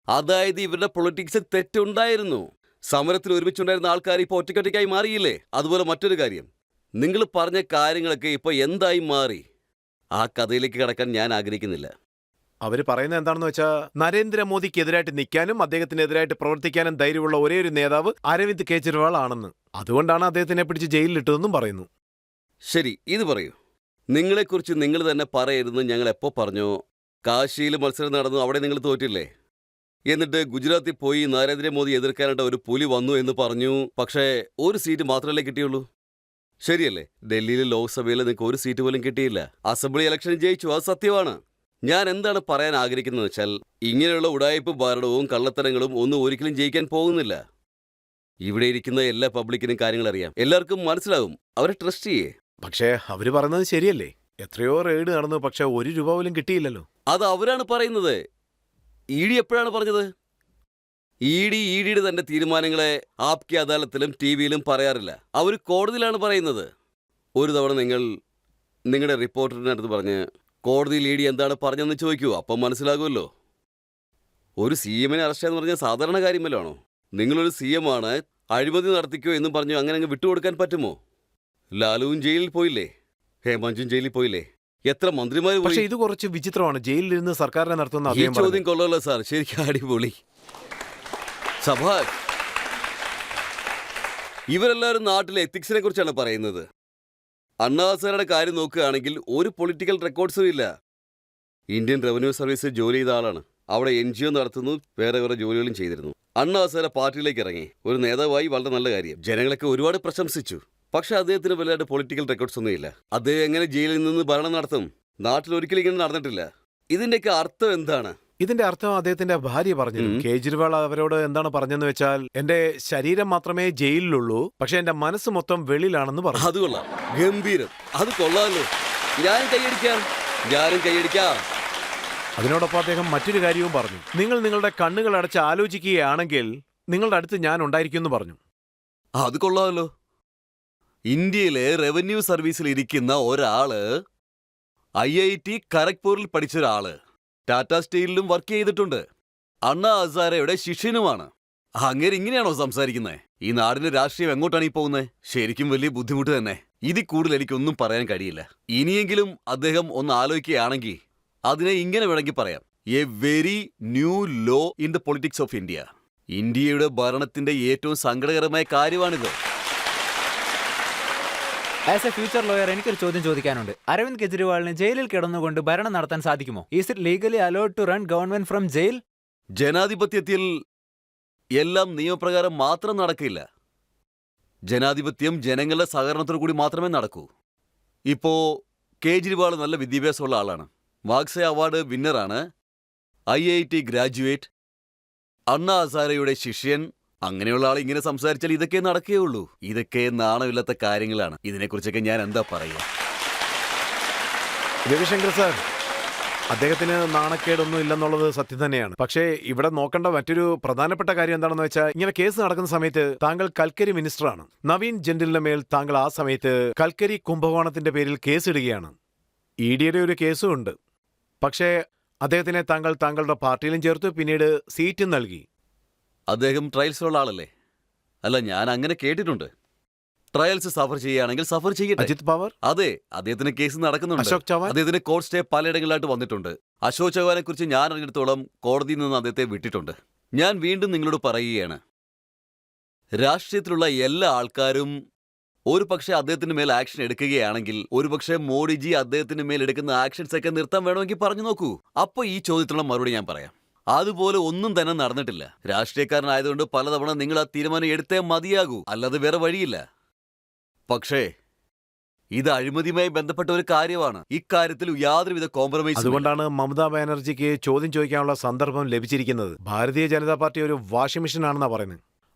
അതായത് ഇവരുടെ പൊളിറ്റിക്സിൽ തെറ്റുണ്ടായിരുന്നു. സമരത്തിൽ ഒരുമിച്ചുണ്ടായിരുന്ന ആൾക്കാർ ഇപ്പോൾ ഒറ്റയ്ക്കൊറ്റയ്ക്കായി മാറിയില്ലേ? അതുപോലെ മറ്റൊരു കാര്യം, നിങ്ങൾ പറഞ്ഞ കാര്യങ്ങളൊക്കെ ഇപ്പോൾ എന്തായി മാറി? ആ കഥയിലേക്ക് കടക്കാൻ ഞാൻ ആഗ്രഹിക്കുന്നില്ല. അവർ പറയുന്നത് എന്താണെന്ന് വെച്ചാൽ, നരേന്ദ്രമോദിക്കെതിരായിട്ട് നിൽക്കാനും അദ്ദേഹത്തിനെതിരായിട്ട് പ്രവർത്തിക്കാനും ധൈര്യമുള്ള ഒരേയൊരു നേതാവ് അരവിന്ദ് കെജ്രിവാൾ ആണെന്ന്. അതുകൊണ്ടാണ് അദ്ദേഹത്തിനെ പിടിച്ച് ജയിലിലിട്ടതെന്നും പറയുന്നു. ശരി, ഇത് പറയൂ. നിങ്ങളെക്കുറിച്ച് നിങ്ങൾ തന്നെ പറയരുതെന്ന് ഞങ്ങൾ എപ്പോൾ പറഞ്ഞോ? കാശിയിൽ മത്സരം നടന്നു, അവിടെ നിങ്ങൾ തോറ്റില്ലേ? എന്നിട്ട് ഗുജറാത്തിൽ പോയി നരേന്ദ്രമോദി എതിർക്കാനായിട്ട് ഒരു പുലി വന്നു എന്ന് പറഞ്ഞു. പക്ഷേ ഒരു സീറ്റ് മാത്രമല്ലേ കിട്ടിയുള്ളൂ. ശരിയല്ലേ? ഡൽഹിയിലെ ലോക്സഭയിൽ നിങ്ങൾക്ക് ഒരു സീറ്റ് പോലും കിട്ടിയില്ല. അസംബ്ലി ഇലക്ഷൻ ജയിച്ചു, അത് സത്യമാണ്. ഞാൻ എന്താണ് പറയാൻ ആഗ്രഹിക്കുന്നത് വെച്ചാൽ, ഇങ്ങനെയുള്ള ഉടായ്പ ഭരണവും കള്ളത്തരങ്ങളും ഒന്നും ഒരിക്കലും ജയിക്കാൻ പോകുന്നില്ല. ഇവിടെ ഇരിക്കുന്ന എല്ലാ പബ്ലിക്കിനും കാര്യങ്ങൾ അറിയാം, എല്ലാവർക്കും മനസ്സിലാവും. അവരെ ട്രസ്റ്റ് ചെയ്യേ. പക്ഷേ അവര് പറയുന്നത് ശരിയല്ലേ? എത്രയോ റെയ്ഡ് നടന്നു, പക്ഷെ 1 രൂപ പോലും കിട്ടിയില്ലല്ലോ. അത് അവരാണ് പറയുന്നത്. ഇ ഡി എപ്പോഴാണ് പറഞ്ഞത്? ഇഡിയുടെ തന്റെ തീരുമാനങ്ങളെ ആപ്കി അദാലത്തിലും ടി വിയിലും പറയാറില്ല. അവർ കോടതിയിലാണ് പറയുന്നത്. ഒരു തവണ നിങ്ങൾ നിങ്ങളുടെ റിപ്പോർട്ടറിൻ്റെ അടുത്ത് പറഞ്ഞ് കോടതിയിൽ ഇ ഡി എന്താണ് പറഞ്ഞതെന്ന് ചോദിക്കൂ, അപ്പം മനസ്സിലാകുമല്ലോ. ഒരു സി എമ്മിനെ അറസ്റ്റ് ചെയ്യാന്ന് പറഞ്ഞാൽ സാധാരണ കാര്യമല്ലോ. നിങ്ങളൊരു സി എം ആണ്, അഴിമതി നടത്തിക്കോ എന്നും പറഞ്ഞു അങ്ങനെ അങ്ങ് വിട്ടുകൊടുക്കാൻ പറ്റുമോ? ലാലുവും ജയിലിൽ പോയില്ലേ? ഹേമന്തും ജയിലിൽ പോയില്ലേ? എത്ര മന്ത്രിമാർ പോയി? പക്ഷെ ഇത് കുറച്ച് വിചിത്രമാണ്. ജയിലിലിരുന്ന് സർക്കാരിനെ നടത്തുന്ന ഈ അദ്ദേഹം ചോദ്യം പറഞ്ഞു. കൊള്ളല്ലോ സാർ, ശരിക്കും അടിപൊളി. സഭാഷ്. ഇവരെല്ലാവരും നാട്ടിലെ എത്തിക്സിനെ കുറിച്ചാണ് പറയുന്നത്. അണ്ണാ ഹസാരയുടെ കാര്യം നോക്കുകയാണെങ്കിൽ ഒരു പൊളിറ്റിക്കൽ റെക്കോർഡ്സും ഇല്ല. ഇന്ത്യൻ റവന്യൂ സർവീസ് ജോലി ചെയ്ത ആളാണ്. അവിടെ NGO നടത്തുന്നു, വേറെ വേറെ ജോലികളും ചെയ്തിരുന്നു. അണ്ണാ ഹസാര പാർട്ടിയിലേക്ക് ഇറങ്ങി, ഒരു നേതാവായി വളരെ നല്ല കാര്യം. ജനങ്ങളൊക്കെ ഒരുപാട് പ്രശംസിച്ചു. പക്ഷെ അദ്ദേഹത്തിന് വലുതായിട്ട് പൊളിറ്റിക്കൽ റെക്കോർഡ്സ് ഒന്നുമില്ല. അദ്ദേഹം എങ്ങനെ ജയിലിൽ നിന്ന് ഭരണം നടത്തും? നാട്ടിൽ ഒരിക്കലും ഇങ്ങനെ നടന്നിട്ടില്ല. ഇതിന്റെയൊക്കെ അർത്ഥം എന്താണ്? ഇതിന്റെ അർത്ഥം അദ്ദേഹത്തിന്റെ ഭാര്യ പറഞ്ഞു. കേജ്രിവാൾ അവരോട് എന്താണ് പറഞ്ഞെന്ന് വെച്ചാൽ, എന്റെ ശരീരം മാത്രമേ ജയിലിലുള്ളൂ, പക്ഷെ എന്റെ മനസ്സ് മൊത്തം വെളിയിലാണെന്ന് പറഞ്ഞു. അത് കൊള്ളാം, ഗംഭീരം, അത് കൊള്ളാമല്ലോ. ഞാനും കൈയടിക്കാം. അതിനോടൊപ്പം അദ്ദേഹം മറ്റൊരു കാര്യവും പറഞ്ഞു. നിങ്ങൾ നിങ്ങളുടെ കണ്ണുകൾ അടച്ച് ആലോചിക്കുകയാണെങ്കിൽ നിങ്ങളുടെ അടുത്ത് ഞാൻ ഉണ്ടായിരിക്കുമെന്ന് പറഞ്ഞു. അത് കൊള്ളാമല്ലോ. ഇന്ത്യയിലെ റവന്യൂ സർവീസിൽ ഇരിക്കുന്ന ഒരാള്, IIT ഖരഗ്പൂരിൽ പഠിച്ച ഒരാള്, ടാറ്റ സ്റ്റീലിലും വർക്ക് ചെയ്തിട്ടുണ്ട്, അണ്ണാ ഹസാരയുടെ ശിഷ്യനുമാണ്. അങ്ങനെ ഇങ്ങനെയാണോ സംസാരിക്കുന്നത്? ഈ നാടിന്റെ രാഷ്ട്രീയം എങ്ങോട്ടാണ് ഈ പോകുന്നത്? ശരിക്കും വലിയ ബുദ്ധിമുട്ട് തന്നെ. ഇതിൽ കൂടുതൽ എനിക്കൊന്നും പറയാൻ കഴിയില്ല. ഇനിയെങ്കിലും അദ്ദേഹം ഒന്ന് ആലോചിക്കുകയാണെങ്കിൽ അതിനെ ഇങ്ങനെ വേണമെങ്കിൽ പറയാം: a very new law in the politics of India. ഇന്ത്യയുടെ ഭരണത്തിന്റെ ഏറ്റവും സങ്കടകരമായ കാര്യമാണിത്. ആസ് എ ഫ്യൂച്ചർ ലോയർ എനിക്കൊരു ചോദ്യം ചോദിക്കാനുണ്ട്. അരവിന്ദ് കെജ്രിവാളിന് ജയിലിൽ കിടന്നുകൊണ്ട് ഭരണം നടത്താൻ സാധിക്കുമോ? Is it legally allowed to run government from jail? ജനാധിപത്യത്തിൽ എല്ലാം നിയമപ്രകാരം മാത്രം നടക്കില്ല. ജനാധിപത്യം ജനങ്ങളുടെ സഹകരണത്തോടു കൂടി മാത്രമേ നടക്കൂ. ഇപ്പോ കേജ്രിവാൾ നല്ല വിദ്യാഭ്യാസമുള്ള ആളാണ്, മാർക്സെ അവാർഡ് വിന്നറാണ്, IIT ഗ്രാജുവേറ്റ്, അണ്ണാ ഹസാരയുടെ ശിഷ്യൻ. അങ്ങനെയുള്ള ആൾ ഇങ്ങനെ സംസാരിച്ചാൽ ഇതൊക്കെ നടക്കുകയുള്ളൂ. ഇതൊക്കെ നാണമില്ലാത്ത കാര്യങ്ങളാണ്. ഇതിനെക്കുറിച്ചൊക്കെ ഞാൻ എന്താ പറയുക? രവിശങ്കർ സാർ, അദ്ദേഹത്തിന് നാണക്കേടൊന്നും ഇല്ലെന്നുള്ളത് സത്യം തന്നെയാണ്. പക്ഷേ ഇവിടെ നോക്കേണ്ട മറ്റൊരു പ്രധാനപ്പെട്ട കാര്യം എന്താണെന്ന് വെച്ചാൽ, ഇങ്ങനെ കേസ് നടക്കുന്ന സമയത്ത് താങ്കൾ കൽക്കരി മിനിസ്റ്ററാണ്. നവീൻ ജിൻഡലിന്റെ മേൽ താങ്കൾ ആ സമയത്ത് കൽക്കരി കുംഭകോണത്തിന്റെ പേരിൽ കേസിടുകയാണ്. EDയുടെ ഒരു കേസും ഉണ്ട്. പക്ഷേ അദ്ദേഹത്തിനെ താങ്കൾ താങ്കളുടെ പാർട്ടിയിലും ചേർത്ത് പിന്നീട് സീറ്റും നൽകി. അദ്ദേഹം ട്രയൽസിലുള്ള ആളല്ലേ? അല്ല, ഞാൻ അങ്ങനെ കേട്ടിട്ടുണ്ട്. ട്രയൽസ് സഫർ ചെയ്യുകയാണെങ്കിൽ സഫർ ചെയ്യട്ടെ. അജിത് പവാർ, അതെ, അദ്ദേഹത്തിന് കേസ് നടക്കുന്നുണ്ട്. അശോക് ചവാൻ, അദ്ദേഹത്തിന് കോർട്ട് സ്റ്റേ പലയിടങ്ങളിലായിട്ട് വന്നിട്ടുണ്ട്. അശോക് ചവാനെ കുറിച്ച് ഞാൻ അറിഞ്ഞിടത്തോളം കോടതിയിൽ നിന്ന് അദ്ദേഹത്തെ വിട്ടിട്ടുണ്ട്. ഞാൻ വീണ്ടും നിങ്ങളോട് പറയുകയാണ്, രാഷ്ട്രീയത്തിലുള്ള എല്ലാ ആൾക്കാരും ഒരു പക്ഷേ അദ്ദേഹത്തിന് മേൽ ആക്ഷൻ എടുക്കുകയാണെങ്കിൽ ഒരുപക്ഷെ മോഡിജി അദ്ദേഹത്തിന് മേൽ എടുക്കുന്ന ആക്ഷൻസ് ഒക്കെ നിർത്താൻ വേണമെങ്കിൽ പറഞ്ഞു നോക്കൂ. അപ്പോൾ ഈ ചോദ്യത്തിനുള്ള മറുപടി ഞാൻ പറയാം. അതുപോലെ ഒന്നും തന്നെ നടന്നിട്ടില്ല. രാഷ്ട്രീയക്കാരനായതുകൊണ്ട് പലതവണ നിങ്ങൾ ആ തീരുമാനം എടുത്തേ മതിയാകൂ, അല്ലാതെ വേറെ വഴിയില്ല. പക്ഷേ ഇത് അഴിമതിയുമായി ബന്ധപ്പെട്ട ഒരു കാര്യമാണ്. ഇക്കാര്യത്തിൽ യാതൊരുവിധ കോംപ്രമൈസ്. അതുകൊണ്ടാണ് മമതാ ബാനർജിക്ക് ചോദ്യം ചോദിക്കാനുള്ള സന്ദർഭം ലഭിച്ചിരിക്കുന്നത്. ഭാരതീയ ജനതാ പാർട്ടി ഒരു വാഷിംഗ് മെഷീൻ ആണെന്നാണ് പറയുന്നത്.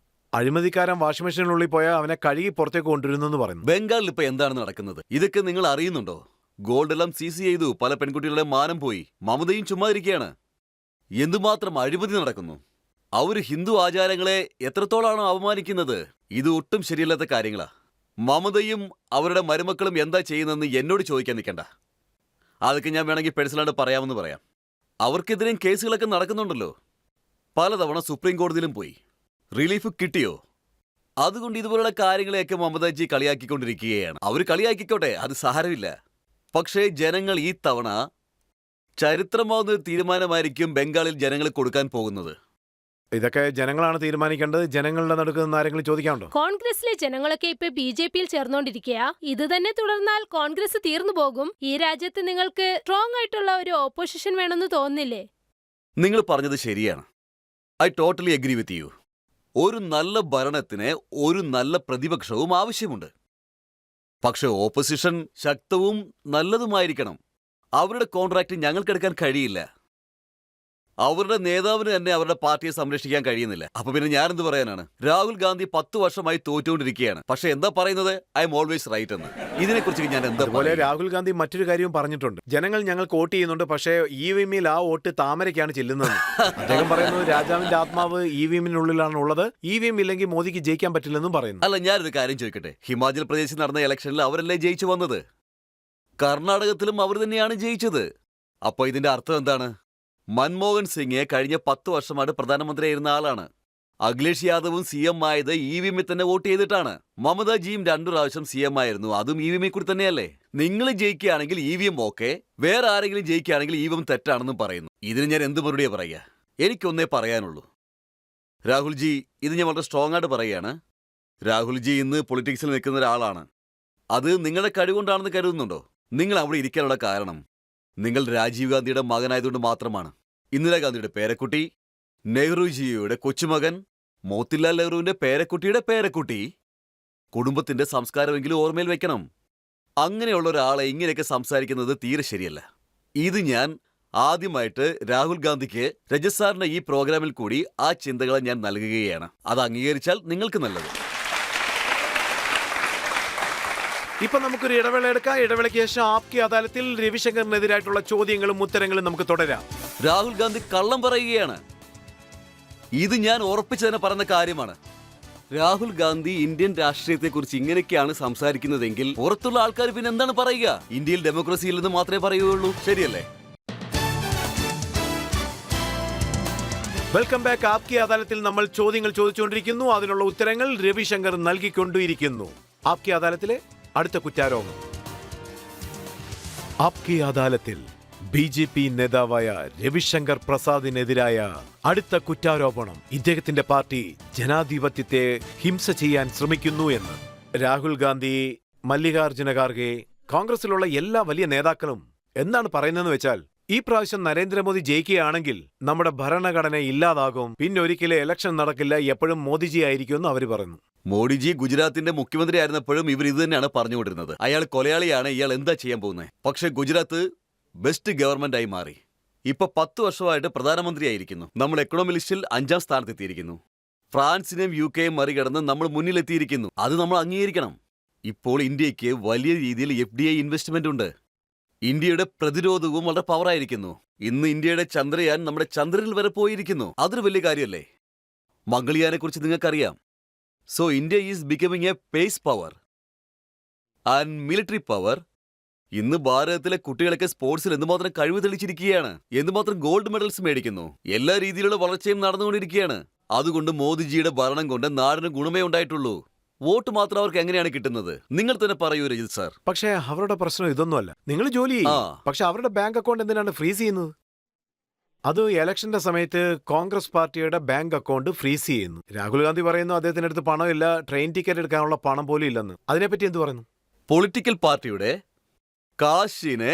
അഴിമതിക്കാരൻ വാഷിംഗ് മെഷീനുള്ളിൽ പോയാൽ അവനെ കഴുകി പുറത്തേക്ക് കൊണ്ടുവരുന്നെന്ന് പറയുന്നു. ബംഗാളിൽ ഇപ്പൊ എന്താണ് നടക്കുന്നത്? ഇതൊക്കെ നിങ്ങൾ അറിയുന്നുണ്ടോ? ഗോൾഡ് എല്ലാം സീസ് ചെയ്തു, പല പെൺകുട്ടികളുടെ മാനം പോയി. മമതയും ചുമ്മാതിരിക്കുകയാണ്. എന്തുമാത്രം അഴിമതി നടക്കുന്നു. അവർ ഹിന്ദു ആചാരങ്ങളെ എത്രത്തോളാണോ അവമാനിക്കുന്നത്? ഇത് ഒട്ടും ശരിയല്ലാത്ത കാര്യങ്ങളാ. മമതയും അവരുടെ മരുമക്കളും എന്താ ചെയ്യുന്നതെന്ന് എന്നോട് ചോദിക്കാൻ നിൽക്കണ്ട. അതൊക്കെ ഞാൻ വേണമെങ്കിൽ പേഴ്സണലായിട്ട് പറയാമെന്ന് പറയാം. അവർക്കെതിരെയും കേസുകളൊക്കെ നടക്കുന്നുണ്ടല്ലോ. പലതവണ സുപ്രീം കോടതിയിലും പോയി. റിലീഫ് കിട്ടിയോ? അതുകൊണ്ട് ഇതുപോലുള്ള കാര്യങ്ങളെയൊക്കെ മമതാജി കളിയാക്കിക്കൊണ്ടിരിക്കുകയാണ്. അവർ കളിയാക്കിക്കോട്ടെ, അത് സാരമില്ല. പക്ഷേ ജനങ്ങൾ ഈ തവണ ചരിത്രമാവുന്ന തീരുമാനമായിരിക്കും ബംഗാളിൽ ജനങ്ങൾ കൊടുക്കാൻ പോകുന്നത്. ഇതൊക്കെ ജനങ്ങളാണ് തീരുമാനിക്കേണ്ടത്. ജനങ്ങളുടെ നടുക്ക് നിന്ന് ആരെങ്കിലും ചോദിക്കാനുണ്ടോ? കോൺഗ്രസിലെ ജനങ്ങളൊക്കെ ഇപ്പൊ BJPയിൽ ചേർന്നോണ്ടിരിക്കുക. ഇത് തന്നെ തുടർന്നാൽ കോൺഗ്രസ് തീർന്നു പോകും. ഈ രാജ്യത്ത് നിങ്ങൾക്ക് സ്ട്രോങ് ആയിട്ടുള്ള ഒരു ഓപ്പോസിഷൻ വേണമെന്ന് തോന്നുന്നില്ലേ? നിങ്ങൾ പറഞ്ഞത് ശരിയാണ്. I totally agree with you. ഒരു നല്ല ഭരണത്തിന് ഒരു നല്ല പ്രതിപക്ഷവും ആവശ്യമുണ്ട്. പക്ഷെ ഓപ്പോസിഷൻ ശക്തവും നല്ലതുമായിരിക്കണം. അവരുടെ കോൺട്രാക്ട് ഞങ്ങൾക്കെടുക്കാൻ കഴിയില്ല. അവരുടെ നേതാവിന് തന്നെ അവരുടെ പാർട്ടിയെ സംരക്ഷിക്കാൻ കഴിയുന്നില്ല. അപ്പൊ പിന്നെ ഞാനെന്ത് പറയാനാണ്? രാഹുൽ ഗാന്ധി 10 വർഷമായി തോറ്റുകൊണ്ടിരിക്കുകയാണ്. പക്ഷെ എന്താ പറയുന്നത്? ഐ എം ഓൾവേസ് റൈറ്റ് എന്ന്. ഇതിനെക്കുറിച്ച് ഞാൻ എന്താ അതുപോലെ പറയുക? രാഹുൽ ഗാന്ധി മറ്റൊരു കാര്യവും പറഞ്ഞിട്ടുണ്ട്. ജനങ്ങൾ ഞങ്ങൾക്ക് വോട്ട് ചെയ്യുന്നുണ്ട്, പക്ഷേ EVM-ൽ ആ വോട്ട് താമരയ്ക്കാണ് ചെല്ലുന്നത്. അദ്ദേഹം പറയുന്നത് രാജാവിന്റെ ആത്മാവ് EVM-നുള്ളിലാണ് ഉള്ളത്. EVM ഇല്ലെങ്കിൽ മോദിക്ക് ജയിക്കാൻ പറ്റില്ലെന്നും പറയുന്നു. അല്ല, ഞാനൊരു കാര്യം ചോദിക്കട്ടെ. ഹിമാചൽ പ്രദേശിൽ നടന്ന ഇലക്ഷനിൽ അവരല്ലേ ജയിച്ചു വന്നത്? കർണാടകത്തിലും അവർ തന്നെയാണ് ജയിച്ചത്. അപ്പൊ ഇതിന്റെ അർത്ഥം എന്താണ്? മൻമോഹൻ സിംഗ് കഴിഞ്ഞ 10 വർഷമായിട്ട് പ്രധാനമന്ത്രിയായിരുന്ന ആളാണ്. അഖിലേഷ് യാദവും CM ആയത് EVM-ൽ തന്നെ വോട്ട് ചെയ്തിട്ടാണ്. മമതാജിയും 2 പ്രാവശ്യം CM ആയിരുന്നു, അതും EVM-ൽ കൂടി തന്നെയല്ലേ. നിങ്ങൾ ജയിക്കുകയാണെങ്കിൽ EVM ഓക്കെ, വേറെ ആരെങ്കിലും ജയിക്കുകയാണെങ്കിൽ EVM തെറ്റാണെന്നും പറയുന്നു. ഇതിന് ഞാൻ എന്ത് മറുപടിയാ പറയുക? എനിക്കൊന്നേ പറയാനുള്ളൂ. രാഹുൽജി, ഇത് ഞാൻ വളരെ സ്ട്രോങ് ആയിട്ട് പറയുകയാണ്. രാഹുൽജി ഇന്ന് പൊളിറ്റിക്സിൽ നിൽക്കുന്ന ഒരാളാണ്. അത് നിങ്ങളുടെ കഴിവുകൊണ്ടാണെന്ന് കരുതുന്നുണ്ടോ? നിങ്ങൾ അവിടെ ഇരിക്കാനുള്ള കാരണം നിങ്ങൾ രാജീവ് ഗാന്ധിയുടെ മകനായതുകൊണ്ട് മാത്രമാണ്. ഇന്ദിരാഗാന്ധിയുടെ പേരക്കുട്ടി, നെഹ്റുജിയുടെ കൊച്ചുമകൻ, മോത്തിലാൽ നെഹ്റുവിന്റെ പേരക്കുട്ടിയുടെ പേരക്കുട്ടി. കുടുംബത്തിന്റെ സംസ്കാരമെങ്കിലും ഓർമ്മയിൽ വെക്കണം. അങ്ങനെയുള്ള ഒരാളെ ഇങ്ങനെയൊക്കെ സംസാരിക്കുന്നത് തീരെ ശരിയല്ല. ഇത് ഞാൻ ആദ്യമായിട്ട് രാഹുൽ ഗാന്ധിക്ക് രജത് സാറിന്റെ ഈ പ്രോഗ്രാമിൽ കൂടി ആ ചിന്തകളെ ഞാൻ നൽകുകയാണ്. അത് അംഗീകരിച്ചാൽ നിങ്ങൾക്ക് നല്ലത്. ഇപ്പൊ നമുക്കൊരു ഇടവേള എടുക്കാം. ഇടവേളയ്ക്ക് ശേഷം ആപ്കി അദാലത്തിൽ രവിശങ്കറിനെതിരായിട്ടുള്ള ചോദ്യങ്ങളും ഉത്തരങ്ങളും നമുക്ക് തുടരാം. രാഹുൽ ഗാന്ധി കള്ളം പറയുകയാണ്. ഇത് ഞാൻ ഉറപ്പിച്ചു തന്നെ പറഞ്ഞ കാര്യമാണ്. രാഹുൽ ഗാന്ധി ഇന്ത്യൻ രാഷ്ട്രീയത്തെക്കുറിച്ച് ഇങ്ങനെയൊക്കെയാണ് സംസാരിക്കുന്നതെങ്കിൽ പുറത്തുള്ള ആൾക്കാർ പിന്നെ എന്താണ് പറയുക? ഇന്ത്യയിൽ ഡെമോക്രസി ഇല്ലെന്ന് മാത്രമേ പറയുകയുള്ളൂ. ശരിയല്ലേ? Welcome back. ആപ്കി അദാലത്തിൽ നമ്മൾ ചോദ്യങ്ങൾ ചോദിച്ചുകൊണ്ടിരിക്കുന്നു. അതിനുള്ള ഉത്തരങ്ങൾ രവിശങ്കർ നൽകിക്കൊണ്ടിരിക്കുന്നു. ആപ്കി അദാലത്തിലെ അടുത്ത കുറ്റാരോപണം. ആപ്കി അദാലത്തിൽ BJP നേതാവായ രവിശങ്കർ പ്രസാദിനെതിരായ അടുത്ത കുറ്റാരോപണം ഇദ്ദേഹത്തിന്റെ പാർട്ടി ജനാധിപത്യത്തെ ഹിംസ ചെയ്യാൻ ശ്രമിക്കുന്നു എന്ന്. രാഹുൽ ഗാന്ധി, മല്ലികാർജുന ഖാർഗെ, കോൺഗ്രസിലുള്ള എല്ലാ വലിയ നേതാക്കളും എന്താണ് പറയുന്നതെന്ന് വെച്ചാൽ, ഈ പ്രാവശ്യം നരേന്ദ്രമോദി ജയിക്കുകയാണെങ്കിൽ നമ്മുടെ ഭരണഘടന ഇല്ലാതാകും, പിന്നെ ഒരിക്കലും ഇലക്ഷൻ നടക്കില്ല, എപ്പോഴും മോദിജി ആയിരിക്കും എന്ന് അവർ പറയുന്നു. മോഡിജി ഗുജറാത്തിന്റെ മുഖ്യമന്ത്രി ആയിരുന്നപ്പോഴും ഇവർ ഇത് തന്നെയാണ് പറഞ്ഞുകൊണ്ടിരുന്നത്. അയാൾ കൊലയാളിയാണ്, ഇയാൾ എന്താ ചെയ്യാൻ പോകുന്നത്? പക്ഷെ ഗുജറാത്ത് ബെസ്റ്റ് ഗവൺമെന്റ് ആയി മാറി. ഇപ്പൊ 10 വർഷമായിട്ട് പ്രധാനമന്ത്രിയായിരിക്കുന്നു. നമ്മൾ എക്കണോമി ലിസ്റ്റിൽ 5ാം സ്ഥാനത്തെത്തിയിരിക്കുന്നു. ഫ്രാൻസിനെയും UK-യും മറികടന്ന് നമ്മൾ മുന്നിലെത്തിയിരിക്കുന്നു. അത് നമ്മൾ അംഗീകരിക്കണം. ഇപ്പോൾ ഇന്ത്യക്ക് വലിയ രീതിയിൽ FDI ഇൻവെസ്റ്റ്മെന്റ് ഉണ്ട്. ഇന്ത്യയുടെ പ്രതിരോധവും വളരെ പവറായിരിക്കുന്നു. ഇന്ന് ഇന്ത്യയുടെ ചന്ദ്രയാൻ നമ്മുടെ ചന്ദ്രനിൽ വരെ പോയിരിക്കുന്നു. അതൊരു വലിയ കാര്യമല്ലേ? മംഗൾയാനെ കുറിച്ച് നിങ്ങൾക്കറിയാം. So India is becoming A pace power and military power. ഇന്ന് ഭാരതത്തിലെ കുട്ടികളൊക്കെ സ്പോർട്സിൽ എന്തുമാത്രം കഴിവ് തെളിച്ചിരിക്കുകയാണ്, എന്തുമാത്രം ഗോൾഡ് മെഡൽസ് മേടിക്കുന്നു. എല്ലാ രീതിയിലുള്ള വളർച്ചയും നടന്നുകൊണ്ടിരിക്കുകയാണ്. അതുകൊണ്ട് മോദിജിയുടെ ഭരണം കൊണ്ട് നാടിന് ഗുണമേ ഉണ്ടായിട്ടുള്ളൂ. വോട്ട് മാത്രം അവർക്ക് എങ്ങനെയാണ് കിട്ടുന്നത്? നിങ്ങൾ തന്നെ പറയൂ രജിത് സാർ. പക്ഷേ അവരുടെ പ്രശ്നം ഇതൊന്നുമല്ല. നിങ്ങൾ ജോലി ചെയ്യും, പക്ഷെ അവരുടെ ബാങ്ക് അക്കൗണ്ട് എന്തിനാണ് ഫ്രീസ് ചെയ്യുന്നത്? അത് ഇലക്ഷന്റെ സമയത്ത് കോൺഗ്രസ് പാർട്ടിയുടെ ബാങ്ക് അക്കൗണ്ട് ഫ്രീസ് ചെയ്യുന്നു. രാഹുൽ ഗാന്ധി പറയുന്നു അദ്ദേഹത്തിന്റെ അടുത്ത് പണമില്ല, ട്രെയിൻ ടിക്കറ്റ് എടുക്കാനുള്ള പണം പോലും ഇല്ലെന്ന്. അതിനെപ്പറ്റി എന്ത് പറയുന്നു? പൊളിറ്റിക്കൽ പാർട്ടിയുടെ കാശിന്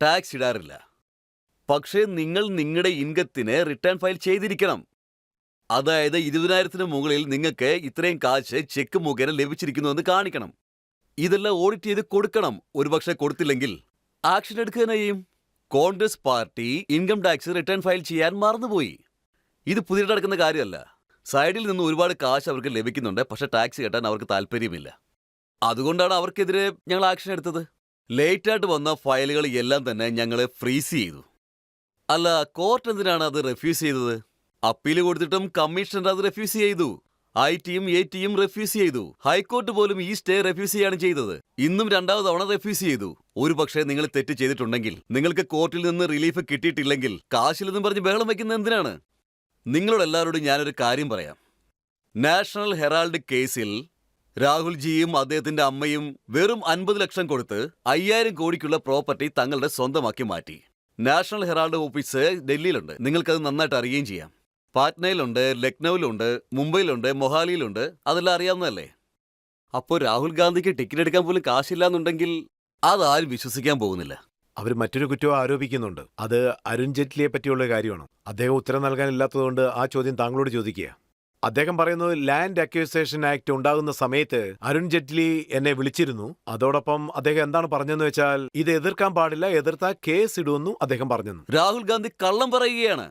ടാക്സ് ഇടാറില്ല. പക്ഷേ നിങ്ങൾ നിങ്ങളുടെ ഇൻകത്തിന് റിട്ടേൺ ഫയൽ ചെയ്തിരിക്കണം. അതായത് 20,000-ന് മുകളിൽ നിങ്ങൾക്ക് ഇത്രയും കാശ് ചെക്ക് മുഖേന ലഭിച്ചിരിക്കുന്നുവെന്ന് കാണിക്കണം. ഇതെല്ലാം ഓഡിറ്റ് ചെയ്ത് കൊടുക്കണം. ഒരുപക്ഷെ കൊടുത്തില്ലെങ്കിൽ ആക്ഷൻ എടുക്കുക തന്നെ ചെയ്യും. Congress party income tax return file ചെയ്യാൻ മറന്നുപോയി. ഇത് പുതിയതായിട്ട് നടക്കുന്ന കാര്യമല്ല. സൈഡിൽ നിന്ന് ഒരുപാട് കാശ് അവർക്ക് ലഭിക്കുന്നുണ്ട്, പക്ഷെ ടാക്സ് കെട്ടാൻ അവർക്ക് താല്പര്യമില്ല. അതുകൊണ്ടാണ് അവർക്കെതിരെ ഞങ്ങൾ ആക്ഷൻ എടുത്തത്. ലേറ്റായിട്ട് വന്ന ഫയലുകൾ എല്ലാം തന്നെ ഞങ്ങൾ ഫ്രീസ് ചെയ്തു. അല്ല, കോർട്ട് എന്തിനാണ് അത് റെഫ്യൂസ് ചെയ്തത്? അപ്പീൽ കൊടുത്തിട്ടും കമ്മീഷണർ അത് റെഫ്യൂസ് ചെയ്തു. IT-യും AT-യും റെഫ്യൂസ് ചെയ്തു. ഹൈക്കോർട്ട് പോലും ഈ സ്റ്റേ റെഫ്യൂസ് ചെയ്യാണ് ചെയ്തത്. ഇന്നും 2ാമത് തവണ റെഫ്യൂസ് ചെയ്തു. ഒരു പക്ഷേ നിങ്ങൾ തെറ്റ് ചെയ്തിട്ടുണ്ടെങ്കിൽ, നിങ്ങൾക്ക് കോർട്ടിൽ നിന്ന് റിലീഫ് കിട്ടിയിട്ടില്ലെങ്കിൽ കാശിലെന്നും പറഞ്ഞ് ബഹളം വയ്ക്കുന്നത് എന്തിനാണ്? നിങ്ങളോട് എല്ലാവരോടും ഞാനൊരു കാര്യം പറയാം. നാഷണൽ ഹെറാൾഡ് കേസിൽ രാഹുൽജിയും അദ്ദേഹത്തിന്റെ അമ്മയും വെറും 50 ലക്ഷം കൊടുത്ത് 5000 കോടിക്കുള്ള പ്രോപ്പർട്ടി തങ്ങളുടെ സ്വന്തമാക്കി മാറ്റി. നാഷണൽ ഹെറാൾഡ് ഓഫീസ് ഡൽഹിയിലുണ്ട്. നിങ്ങൾക്കത് നന്നായിട്ട് അറിയുകയും ചെയ്യാം. പാറ്റ്നയിലുണ്ട്, ലക്നൌവിലുണ്ട്, മുംബൈയിലുണ്ട്, മൊഹാലിയിലുണ്ട്. അതെല്ലാം അറിയാവുന്നതല്ലേ? അപ്പോൾ രാഹുൽ ഗാന്ധിക്ക് ടിക്കറ്റ് എടുക്കാൻ പോലും കാശില്ല എന്നുണ്ടെങ്കിൽ അതാരും വിശ്വസിക്കാൻ പോകുന്നില്ല. അവർ മറ്റൊരു കുറ്റവും ആരോപിക്കുന്നുണ്ട്. അത് അരുൺ ജെയ്റ്റ്ലിയെ പറ്റിയുള്ള കാര്യമാണ്. അദ്ദേഹം ഉത്തരം നൽകാനില്ലാത്തതുകൊണ്ട് ആ ചോദ്യം താങ്കളോട് ചോദിക്കുക. അദ്ദേഹം പറയുന്നത് ലാൻഡ് അക്വിസിഷൻ ആക്ട് ഉണ്ടാകുന്ന സമയത്ത് അരുൺ ജെയ്റ്റ്ലി എന്നെ വിളിച്ചിരുന്നു. അതോടൊപ്പം അദ്ദേഹം എന്താണ് പറഞ്ഞതെന്ന് വെച്ചാൽ ഇത് എതിർക്കാൻ പാടില്ല, എതിർത്താൽ കേസ് ഇടുമെന്നും അദ്ദേഹം പറഞ്ഞെന്നു. രാഹുൽ ഗാന്ധി കള്ളം പറയുകയാണ്.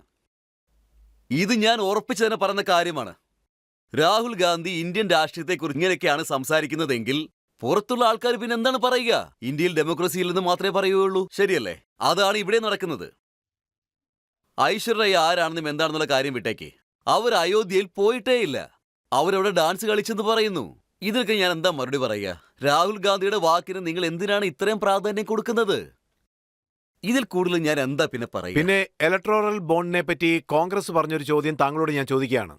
ഇത് ഞാൻ ഉറപ്പിച്ചു തന്നെ പറയുന്ന കാര്യമാണ്. രാഹുൽ ഗാന്ധി ഇന്ത്യൻ രാഷ്ട്രീയത്തെക്കുറിച്ച് ഇങ്ങനെയൊക്കെയാണ് സംസാരിക്കുന്നതെങ്കിൽ പുറത്തുള്ള ആൾക്കാർ പിന്നെ എന്താണ് പറയുക? ഇന്ത്യയിൽ ഡെമോക്രസി ഇല്ലെന്ന് മാത്രമേ പറയുകയുള്ളൂ, ശരിയല്ലേ? അതാണ് ഇവിടെ നടക്കുന്നത്. ഐശ്വര്യ ആരാണെന്നും എന്താണെന്നുള്ള കാര്യം വിട്ടേക്ക്. അവർ അയോധ്യയിൽ പോയിട്ടേ ഇല്ല. അവരവിടെ ഡാൻസ് കളിച്ചെന്ന് പറയുന്നു. ഇതിനൊക്കെ ഞാൻ എന്താ മറുപടി പറയുക? രാഹുൽ ഗാന്ധിയുടെ വാക്കിന് നിങ്ങൾ എന്തിനാണ് ഇത്രയും പ്രാധാന്യം കൊടുക്കുന്നത്? ഇതിൽ കൂടുതൽ ഞാൻ എന്താ പിന്നെ പറയുക? പിന്നെ ഇലക്ടോറൽ ബോണ്ടിനെ പറ്റി കോൺഗ്രസ് പറഞ്ഞൊരു ചോദ്യം താങ്കളോട് ഞാൻ ചോദിക്കുകയാണ്.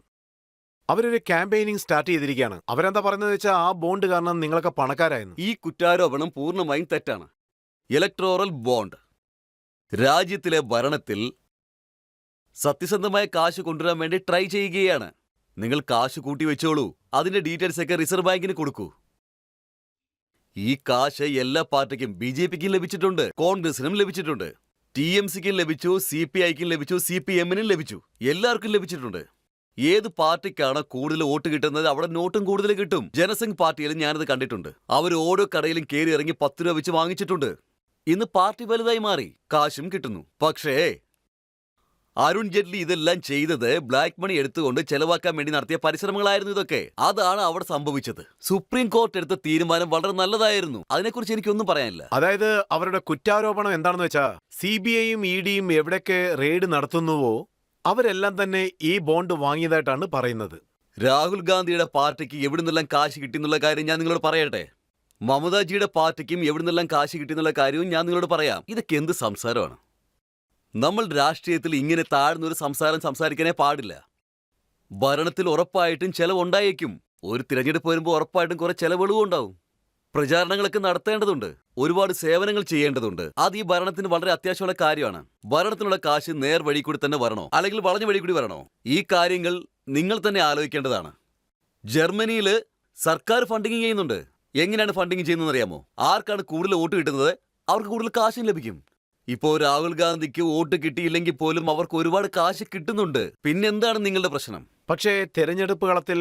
അവരൊരു ക്യാമ്പയിനിങ് സ്റ്റാർട്ട് ചെയ്തിരിക്കുകയാണ്. അവരെന്താ പറയുന്നത് വെച്ചാൽ ആ ബോണ്ട് കാരണം നിങ്ങളൊക്കെ പണക്കാരായിരുന്നു. ഈ കുറ്റാരോപണം പൂർണ്ണമായും തെറ്റാണ്. ഇലക്ടോറൽ ബോണ്ട് രാജ്യത്തിലെ ഭരണത്തിൽ സത്യസന്ധമായ കാശ് കൊണ്ടുവരാൻ വേണ്ടി ട്രൈ ചെയ്യുകയാണ്. നിങ്ങൾ കാശ് കൂട്ടി വെച്ചോളൂ, അതിന്റെ ഡീറ്റെയിൽസ് ഒക്കെ റിസർവ് ബാങ്കിന് കൊടുക്കൂ. ഈ കാശ് എല്ലാ പാർട്ടിക്കും, BJPക്കും ലഭിച്ചിട്ടുണ്ട്, കോൺഗ്രസിനും ലഭിച്ചിട്ടുണ്ട്, TMCക്കും ലഭിച്ചു, CPIക്കും ലഭിച്ചു, CPMനും ലഭിച്ചു, എല്ലാവർക്കും ലഭിച്ചിട്ടുണ്ട്. ഏത് പാർട്ടിക്കാണ് കൂടുതൽ വോട്ട് കിട്ടുന്നത് അവിടെ നോട്ടും കൂടുതൽ കിട്ടും. ജനസംഘ് പാർട്ടിയിലും ഞാനത് കണ്ടിട്ടുണ്ട്. അവർ ഓരോ കടയിലും കയറി ഇറങ്ങി 10 രൂപ വെച്ച് വാങ്ങിച്ചിട്ടുണ്ട്. ഇന്ന് പാർട്ടി വലുതായി മാറി, കാശും കിട്ടുന്നു. പക്ഷേ അരുൺ ജെയ്റ്റ്ലി ഇതെല്ലാം ചെയ്തത് ബ്ലാക്ക് മണി എടുത്തുകൊണ്ട് ചെലവാക്കാൻ വേണ്ടി നടത്തിയ പരിശ്രമങ്ങളായിരുന്നു ഇതൊക്കെ. അതാണ് അവിടെ സംഭവിച്ചത്. സുപ്രീം കോർട്ട് എടുത്ത തീരുമാനം വളരെ നല്ലതായിരുന്നു. അതിനെക്കുറിച്ച് എനിക്കൊന്നും പറയാനില്ല. അതായത് അവരുടെ കുറ്റാരോപണം എന്താണെന്ന് വെച്ചാൽ CBIയും EDയും എവിടെയൊക്കെ റെയ്ഡ് നടത്തുന്നുവോ അവരെല്ലാം തന്നെ ഈ ബോണ്ട് വാങ്ങിയതായിട്ടാണ് പറയുന്നത്. രാഹുൽ ഗാന്ധിയുടെ പാർട്ടിക്ക് എവിടുന്നെല്ലാം കാശ് കിട്ടിയെന്നുള്ള കാര്യം ഞാൻ നിങ്ങളോട് പറയട്ടെ. മമതാജിയുടെ പാർട്ടിക്കും എവിടുന്നെല്ലാം കാശ് കിട്ടിയെന്നുള്ള കാര്യവും ഞാൻ നിങ്ങളോട് പറയാം. ഇതൊക്കെ എന്ത് സംസാരമാണ്? നമ്മൾ രാഷ്ട്രീയത്തിൽ ഇങ്ങനെ താഴ്ന്നൊരു സംസാരിക്കാനേ പാടില്ല. ഭരണത്തിൽ ഉറപ്പായിട്ടും ചെലവുണ്ടായേക്കും. ഒരു തിരഞ്ഞെടുപ്പ് വരുമ്പോൾ ഉറപ്പായിട്ടും കുറെ ചെലവുകളും ഉണ്ടാവും. പ്രചാരണങ്ങളൊക്കെ നടത്തേണ്ടതുണ്ട്, ഒരുപാട് സേവനങ്ങൾ ചെയ്യേണ്ടതുണ്ട്. അത് ഈ ഭരണത്തിന് വളരെ അത്യാവശ്യമുള്ള കാര്യമാണ്. ഭരണത്തിനുള്ള കാശ് നേർ വഴി കൂടി തന്നെ വരണോ അല്ലെങ്കിൽ വളഞ്ഞ വഴി കൂടി വരണോ? ഈ കാര്യങ്ങൾ നിങ്ങൾ തന്നെ ആലോചിക്കേണ്ടതാണ്. ജർമ്മനിയിൽ സർക്കാർ ഫണ്ടിങ് ചെയ്യുന്നുണ്ട്. എങ്ങനെയാണ് ഫണ്ടിങ് ചെയ്യുന്നതെന്ന് അറിയാമോ? ആർക്കാണ് കൂടുതൽ വോട്ട് കിട്ടുന്നത് അവർക്ക് കൂടുതൽ കാശും ലഭിക്കും. ഇപ്പോൾ രാഹുൽ ഗാന്ധിക്ക് വോട്ട് കിട്ടിയില്ലെങ്കിൽ പോലും അവർക്ക് ഒരുപാട് കാശ് കിട്ടുന്നുണ്ട്. പിന്നെന്താണ് നിങ്ങളുടെ പ്രശ്നം? പക്ഷേ തെരഞ്ഞെടുപ്പ് കളത്തിൽ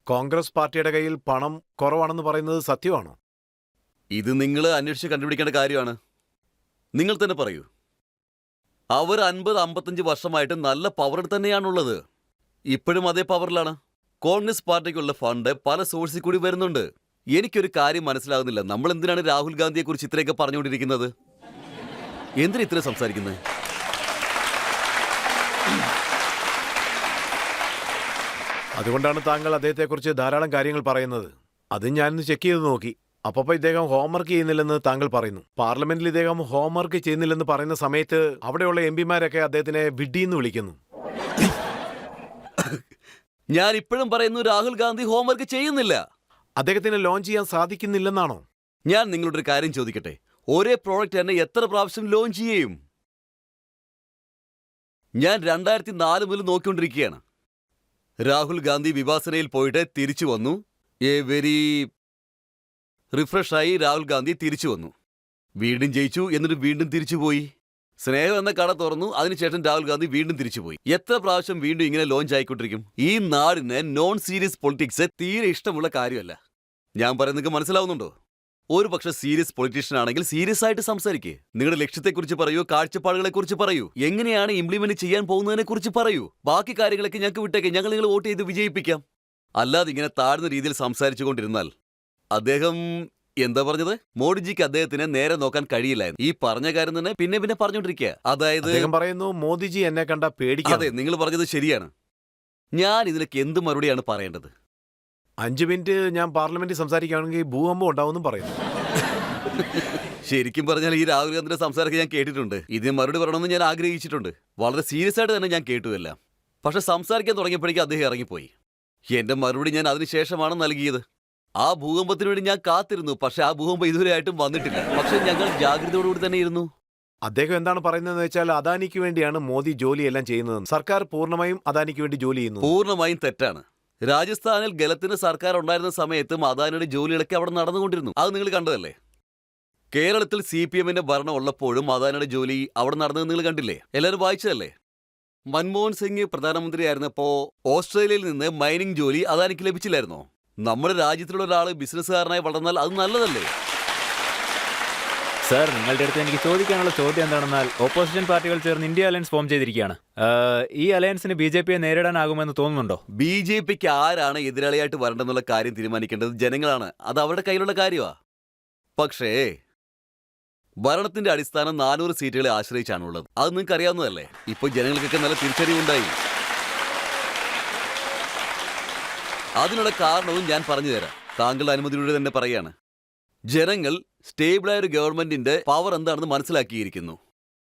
കോൺഗ്രസ് പാർട്ടിയുടെ കയ്യിൽ പണം കുറവാണെന്ന് പറയുന്നത് സത്യമാണോ? ഇത് നിങ്ങൾ അന്വേഷിച്ച് കണ്ടുപിടിക്കേണ്ട കാര്യമാണ്. നിങ്ങൾ തന്നെ പറയൂ. അവർ 50-55 വർഷമായിട്ട് നല്ല പവറിൽ തന്നെയാണുള്ളത്. ഇപ്പോഴും അതേ പവറിലാണ്. കോൺഗ്രസ് പാർട്ടിക്കുള്ള ഫണ്ട് പല സോഴ്സിൽ കൂടി വരുന്നുണ്ട്. എനിക്കൊരു കാര്യം മനസ്സിലാകുന്നില്ല. നമ്മൾ എന്തിനാണ് രാഹുൽ ഗാന്ധിയെക്കുറിച്ച് ഇത്രയൊക്കെ പറഞ്ഞുകൊണ്ടിരിക്കുന്നത്? എന്തിനാ ഇത്ര സംസാരിക്കുന്നത്? അതുകൊണ്ടാണ് താങ്കൾ അദ്ദേഹത്തെക്കുറിച്ച് ധാരാളം കാര്യങ്ങൾ പറയുന്നത്. അത് ഞാനിന്ന് ചെക്ക് ചെയ്ത് നോക്കി. അപ്പോൾ ഇദ്ദേഹം ഹോംവർക്ക് ചെയ്യുന്നില്ലെന്ന് താങ്കൾ പറയുന്നു. പാർലമെന്റിൽ ഇദ്ദേഹം ഹോംവർക്ക് ചെയ്യുന്നില്ലെന്ന് പറയുന്ന സമയത്ത് അവിടെയുള്ള MPമാരൊക്കെ അദ്ദേഹത്തിനെ വിഡ്ഢിന്ന് വിളിക്കുന്നു. ഞാൻ ഇപ്പോഴും പറയുന്നു, രാഹുൽ ഗാന്ധി ഹോംവർക്ക് ചെയ്യുന്നില്ല. അദ്ദേഹത്തിന് ലോഞ്ച് ചെയ്യാൻ സാധിക്കുന്നില്ലെന്നാണോ? ഞാൻ നിങ്ങളോട് ഒരു കാര്യം ചോദിക്കട്ടെ. ഒരേ പ്രോഡക്റ്റ് തന്നെ എത്ര പ്രാവശ്യം ലോഞ്ച് ചെയ്യും? ഞാൻ 2004 മുതൽ നോക്കിക്കൊണ്ടിരിക്കുകയാണ്. രാഹുൽ ഗാന്ധി വിവാസനയിൽ പോയിട്ട് തിരിച്ചു വന്നു. വെരി റിഫ്രഷായി രാഹുൽ ഗാന്ധി തിരിച്ചു വന്നു. വീണ്ടും ജയിച്ചു, എന്നിട്ട് വീണ്ടും തിരിച്ചുപോയി. സ്നേഹം എന്ന കട തുറന്നു, അതിനുശേഷം രാഹുൽ ഗാന്ധി വീണ്ടും തിരിച്ചുപോയി. എത്ര പ്രാവശ്യം വീണ്ടും ഇങ്ങനെ ലോഞ്ച് ആയിക്കൊണ്ടിരിക്കും? ഈ നാടിന് നോൺ സീരിയസ് പൊളിറ്റിക്സ് തീരെ ഇഷ്ടമുള്ള കാര്യമല്ല. ഞാൻ പറയുന്നത് മനസ്സിലാവുന്നുണ്ടോ? ഒരു പക്ഷെ സീരിയസ് പൊളിറ്റീഷ്യൻ ആണെങ്കിൽ സീരിയസ് ആയിട്ട് സംസാരിക്കേ. നിങ്ങളുടെ ലക്ഷ്യത്തെക്കുറിച്ച് പറയൂ, കാഴ്ചപ്പാടുകളെക്കുറിച്ച് പറയൂ, എങ്ങനെയാണ് ഇംപ്ലിമെന്റ് ചെയ്യാൻ പോകുന്നതിനെ കുറിച്ച് പറയൂ. ബാക്കി കാര്യങ്ങളൊക്കെ ഞങ്ങൾക്ക് വിട്ടേക്ക്, ഞങ്ങൾ നിങ്ങൾ വോട്ട് ചെയ്ത് വിജയിപ്പിക്കാം. അല്ലാതെ ഇങ്ങനെ താഴ്ന്ന രീതിയിൽ സംസാരിച്ചു കൊണ്ടിരുന്നാൽ അദ്ദേഹം എന്താ പറഞ്ഞത്? മോഡിജിക്ക് അദ്ദേഹത്തിനെ നേരെ നോക്കാൻ കഴിയില്ലായിരുന്നു. ഈ പറഞ്ഞ കാര്യം തന്നെ പിന്നെ പിന്നെ പറഞ്ഞുകൊണ്ടിരിക്കുക. അതായത് അദ്ദേഹം പറയുന്നു മോദിജി എന്നെ കണ്ട പേടിക്കും. അതെ, നിങ്ങൾ പറഞ്ഞത് ശരിയാണ്. ഞാൻ ഇതിനൊക്കെ എന്ത് മറുപടിയാണ് പറയേണ്ടത്? 5 മിനിറ്റ് ഞാൻ പാർലമെന്റിൽ സംസാരിക്കുകയാണെങ്കിൽ ഭൂകമ്പം ഉണ്ടാവുമെന്നും പറയുന്നു. ശരിക്കും പറഞ്ഞാൽ ഈ രാഹുൽ ഗാന്ധിയുടെ സംസാരമൊക്കെ ഞാൻ കേട്ടിട്ടുണ്ട്. ഇതിന് മറുപടി പറയണമെന്ന് ഞാൻ ആഗ്രഹിച്ചിട്ടുണ്ട്. വളരെ സീരിയസ് ആയിട്ട് തന്നെ ഞാൻ കേട്ടുവല്ല. പക്ഷെ സംസാരിക്കാൻ തുടങ്ങിയപ്പോഴേക്കും അദ്ദേഹം ഇറങ്ങിപ്പോയി. എന്റെ മറുപടി ഞാൻ അതിനുശേഷമാണ് നൽകിയത്. ആ ഭൂകമ്പത്തിന് വേണ്ടി ഞാൻ കാത്തിരുന്നു. പക്ഷെ ആ ഭൂകമ്പം ഇതുവരെയായിട്ടും വന്നിട്ടില്ല. പക്ഷെ ഞങ്ങൾ ജാഗ്രതയോടുകൂടി തന്നെ ഇരുന്നു. അദ്ദേഹം എന്താണ് പറയുന്നതെന്ന് വെച്ചാൽ അദാനിക്ക് വേണ്ടിയാണ് മോദി ജോലിയെല്ലാം ചെയ്യുന്നത്. സർക്കാർ പൂർണ്ണമായും അദാനിക്ക് വേണ്ടി ജോലി ചെയ്യുന്നു. പൂർണ്ണമായും തെറ്റാണ്. രാജസ്ഥാനിൽ ഗലത്തിന് സർക്കാർ ഉണ്ടായിരുന്ന സമയത്തും അദാനിയുടെ ജോലികളൊക്കെ അവിടെ നടന്നുകൊണ്ടിരുന്നു. അത് നിങ്ങൾ കണ്ടതല്ലേ? കേരളത്തിൽ CPM-ന്റെ ഭരണം ഉള്ളപ്പോഴും അദാനിയുടെ ജോലി അവിടെ നടന്നത് നിങ്ങൾ കണ്ടില്ലേ? എല്ലാവരും വായിച്ചതല്ലേ? മൻമോഹൻ സിംഗ് പ്രധാനമന്ത്രിയായിരുന്നപ്പോ ഓസ്ട്രേലിയയിൽ നിന്ന് മൈനിങ് ജോലി അദാനിക്ക് ലഭിച്ചില്ലായിരുന്നോ? നമ്മുടെ രാജ്യത്തിലുള്ള ഒരാൾ ബിസിനസ്സുകാരനായി വളർന്നാൽ അത് നല്ലതല്ലേ? സർ, നിങ്ങളുടെ അടുത്ത് എനിക്ക് ചോദിക്കാനുള്ള ചോദ്യം എന്താണെന്നാൽ ഓപ്പോസിഷൻ പാർട്ടികൾ ചേർന്ന് ഇന്ത്യ അലയൻസ് ഫോം ചെയ്തിരിക്കുകയാണ്. ഈ അലയൻസിന് BJP-യെ നേരിടാനാകുമെന്ന് തോന്നുന്നുണ്ടോ? BJP-ക്ക് ആരാണ് എതിരാളിയായിട്ട് വരണ്ടെന്നുള്ള കാര്യം തീരുമാനിക്കേണ്ടത് ജനങ്ങളാണ്. അത് അവരുടെ കയ്യിലുള്ള കാര്യമാ. പക്ഷേ ഭരണത്തിന്റെ അടിസ്ഥാനം 400 സീറ്റുകളെ ആശ്രയിച്ചാണുള്ളത്. അത് നിങ്ങൾക്ക് അറിയാവുന്നതല്ലേ? ഇപ്പൊ ജനങ്ങൾക്കൊക്കെ നല്ല തിരിച്ചറിവുണ്ടായി. അതിനുള്ള കാരണവും ഞാൻ പറഞ്ഞു തരാം. താങ്കളുടെ അനുമതിയോടെ തന്നെ പറയാണ്. ജനങ്ങൾ സ്റ്റേബിളായ ഒരു ഗവൺമെന്റിന്റെ പവർ എന്താണെന്ന് മനസ്സിലാക്കിയിരിക്കുന്നു.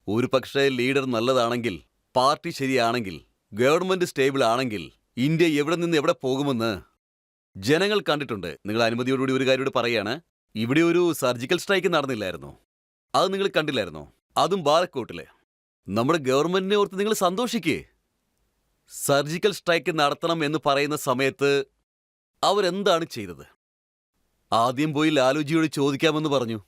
ഒരു പക്ഷേ ലീഡർ നല്ലതാണെങ്കിൽ, പാർട്ടി ശരിയാണെങ്കിൽ, ഗവൺമെന്റ് സ്റ്റേബിൾ ആണെങ്കിൽ ഇന്ത്യ എവിടെ നിന്ന് എവിടെ പോകുമെന്ന് ജനങ്ങൾ കണ്ടിട്ടുണ്ട്. നിങ്ങൾ അനുമതിയോടുകൂടി ഒരു കാര്യം പറയാണ്. ഇവിടെ ഒരു സർജിക്കൽ സ്ട്രൈക്ക് നടന്നില്ലായിരുന്നോ? അത് നിങ്ങൾ കണ്ടില്ലായിരുന്നോ? അതും ബാലക്കോട്ടിലെ. നമ്മുടെ ഗവൺമെന്റിനെ ഓർത്ത് നിങ്ങൾ സന്തോഷിക്കേ. സർജിക്കൽ സ്ട്രൈക്ക് നടത്തണം എന്ന് പറയുന്ന സമയത്ത് അവരെന്താണ് ചെയ്തത്? ആദ്യം പോയി ലാലുജിയോട് ചോദിക്കാമെന്ന് പറഞ്ഞു.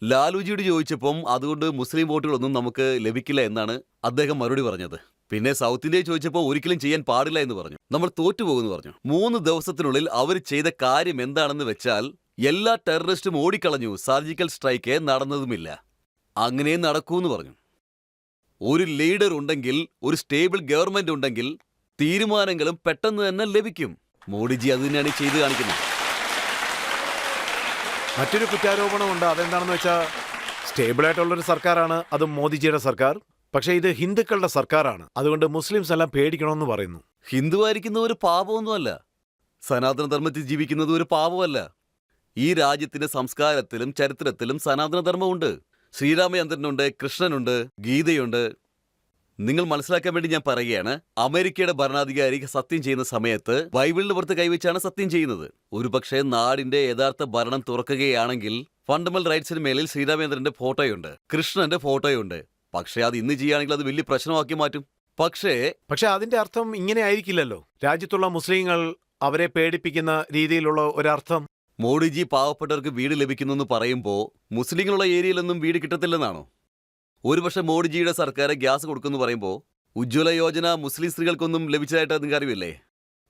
ലാലുജിയോട് ചോദിച്ചപ്പം അതുകൊണ്ട് മുസ്ലിം വോട്ടുകളൊന്നും നമുക്ക് ലഭിക്കില്ല എന്നാണ് അദ്ദേഹം മറുപടി പറഞ്ഞത്. പിന്നെ സൗത്ത് ഇന്ത്യയിൽ ചോദിച്ചപ്പോൾ ഒരിക്കലും ചെയ്യാൻ പാടില്ല എന്ന് പറഞ്ഞു. നമ്മൾ തോറ്റുപോകുമെന്ന് പറഞ്ഞു. 3 ദിവസത്തിനുള്ളിൽ അവർ ചെയ്ത കാര്യം എന്താണെന്ന് വെച്ചാൽ എല്ലാ ടെററിസ്റ്റും ഓടിക്കളഞ്ഞു. Surgical strike നടന്നതുമില്ല. അങ്ങനെ നടക്കൂന്ന് പറഞ്ഞു. ഒരു ലീഡർ ഉണ്ടെങ്കിൽ, ഒരു സ്റ്റേബിൾ ഗവൺമെന്റ് ഉണ്ടെങ്കിൽ തീരുമാനങ്ങളും പെട്ടെന്ന് തന്നെ ലഭിക്കും. മോഡിജി അത് തന്നെയാണ് ചെയ്ത് കാണിക്കുന്നത്. മറ്റൊരു കുറ്റാരോപണമുണ്ട്. അതെന്താണെന്ന് വെച്ചാൽ സ്റ്റേബിളായിട്ടുള്ളൊരു സർക്കാരാണ് അതും മോദിജിയുടെ സർക്കാർ. പക്ഷേ ഇത് ഹിന്ദുക്കളുടെ സർക്കാരാണ്. അതുകൊണ്ട് മുസ്ലിംസ് എല്ലാം പേടിക്കണമെന്ന് പറയുന്നു. ഹിന്ദുവായിരിക്കുന്ന ഒരു പാപമൊന്നുമല്ല. സനാതനധർമ്മത്തിൽ ജീവിക്കുന്നത് ഒരു പാപമല്ല. ഈ രാജ്യത്തിന്റെ സംസ്കാരത്തിലും ചരിത്രത്തിലും സനാതനധർമ്മമുണ്ട്. ശ്രീരാമചന്ദ്രനുണ്ട്, കൃഷ്ണനുണ്ട്, ഗീതയുണ്ട്. നിങ്ങൾ മനസ്സിലാക്കാൻ വേണ്ടി ഞാൻ പറയുകയാണ്. അമേരിക്കയുടെ ഭരണാധികാരി സത്യം ചെയ്യുന്ന സമയത്ത് ബൈബിളിന് പുറത്ത് കൈവച്ചാണ് സത്യം ചെയ്യുന്നത്. ഒരുപക്ഷെ നാടിന്റെ യഥാർത്ഥ ഭരണം തുറക്കുകയാണെങ്കിൽ ഫണ്ടമെന്റൽ റൈറ്റ്സിന് മേലിൽ ശ്രീരാമചന്ദ്രന്റെ ഫോട്ടോയുണ്ട്, കൃഷ്ണന്റെ ഫോട്ടോയുണ്ട്. പക്ഷേ അത് ഇന്ന് ചെയ്യുകയാണെങ്കിൽ അത് വലിയ പ്രശ്നമാക്കി മാറ്റും. പക്ഷേ അതിന്റെ അർത്ഥം ഇങ്ങനെ ആയിരിക്കില്ലല്ലോ. രാജ്യത്തുള്ള മുസ്ലിങ്ങൾ അവരെ പേടിപ്പിക്കുന്ന രീതിയിലുള്ള ഒരർത്ഥം. മോഡിജി പാവപ്പെട്ടവർക്ക് വീട് ലഭിക്കുന്നു എന്ന് പറയുമ്പോൾ മുസ്ലിങ്ങളുള്ള ഏരിയയിലൊന്നും വീട് കിട്ടത്തില്ലെന്നാണോ? ഒരുപക്ഷെ മോഡിജിയുടെ സർക്കാർ ഗ്യാസ് കൊടുക്കുമെന്ന് പറയുമ്പോൾ ഉജ്ജ്വല യോജന മുസ്ലിം സ്ത്രീകൾക്കൊന്നും ലഭിച്ചതായിട്ട് നിങ്ങൾക്ക് അറിവില്ലേ?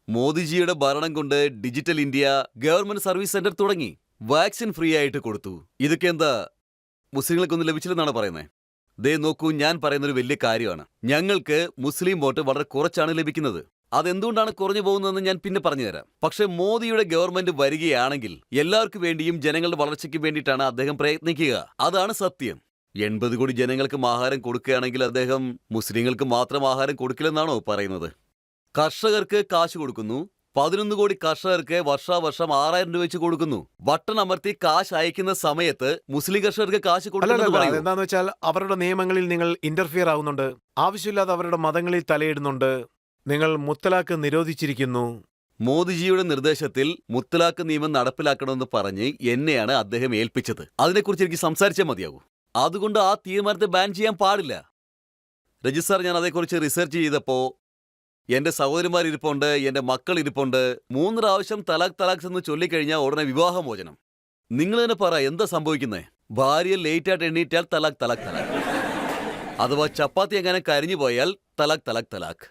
മോദിജിയുടെ ഭരണം കൊണ്ട് digital India, government service centre തുടങ്ങി, വാക്സിൻ ഫ്രീ ആയിട്ട് കൊടുത്തു. ഇതൊക്കെ എന്താ മുസ്ലിങ്ങൾക്കൊന്നും ലഭിച്ചില്ലെന്നാണ് പറയുന്നത്? ദേ നോക്കൂ, ഞാൻ പറയുന്നൊരു വലിയ കാര്യമാണ്. ഞങ്ങൾക്ക് മുസ്ലിം വോട്ട് വളരെ കുറച്ചാണ് ലഭിക്കുന്നത്. അതെന്തുകൊണ്ടാണ് കുറഞ്ഞു പോകുന്നതെന്ന് ഞാൻ പിന്നെ പറഞ്ഞുതരാം. പക്ഷെ മോദിയുടെ ഗവൺമെന്റ് വരികയാണെങ്കിൽ എല്ലാവർക്കും വേണ്ടിയും ജനങ്ങളുടെ വളർച്ചയ്ക്ക് വേണ്ടിയിട്ടാണ് അദ്ദേഹം പ്രയത്നിക്കുക. അതാണ് സത്യം. 80 കോടി ജനങ്ങൾക്കും ആഹാരം കൊടുക്കുകയാണെങ്കിൽ അദ്ദേഹം മുസ്ലിങ്ങൾക്ക് മാത്രം ആഹാരം കൊടുക്കില്ലെന്നാണോ പറയുന്നത്? കർഷകർക്ക് കാശ് കൊടുക്കുന്നു. 11 കോടി കർഷകർക്ക് വർഷാവർഷം 6000 രൂപ വെച്ച് കൊടുക്കുന്നു. ബട്ടൺ അമർത്തി കാശ് അയക്കുന്ന സമയത്ത് മുസ്ലിം കർഷകർക്ക് കാശ് കൊടുക്കില്ല. എന്താന്ന് വെച്ചാൽ അവരുടെ നിയമങ്ങളിൽ നിങ്ങൾ ഇന്റർഫിയർ ആവുന്നുണ്ട്. ആവശ്യമില്ലാതെ അവരുടെ മതങ്ങളിൽ തലയിടുന്നുണ്ട്. നിങ്ങൾ മുത്തലാഖ് നിരോധിച്ചിരിക്കുന്നു. മോദിജിയുടെ നിർദ്ദേശത്തിൽ മുത്തലാഖ് നിയമം നടപ്പിലാക്കണമെന്ന് പറഞ്ഞ് എന്നെയാണ് അദ്ദേഹം ഏൽപ്പിച്ചത്. അതിനെക്കുറിച്ച് എനിക്ക് സംസാരിച്ചാൽ മതിയാകൂ. അതുകൊണ്ട് ആ തീരുമാനത്തെ ബാൻ ചെയ്യാൻ പാടില്ല. രജിസ്ട്രാർ, ഞാൻ അതേക്കുറിച്ച് റിസർച്ച് ചെയ്തപ്പോൾ എന്റെ സഹോദരിമാർ ഇരിപ്പുണ്ട്, എന്റെ മക്കൾ ഇരിപ്പുണ്ട്. 3 പ്രാവശ്യം തലാഖ് എന്ന് ചൊല്ലിക്കഴിഞ്ഞാൽ ഉടനെ വിവാഹമോചനം. നിങ്ങൾ തന്നെ പറ, എന്താ സംഭവിക്കുന്നത്? ഭാര്യ ലേറ്റായിട്ട് എണ്ണീറ്റാൽ തലാഖ്. അഥവാ ചപ്പാത്തി എങ്ങനെ കരിഞ്ഞു പോയാൽ തലാഖ്.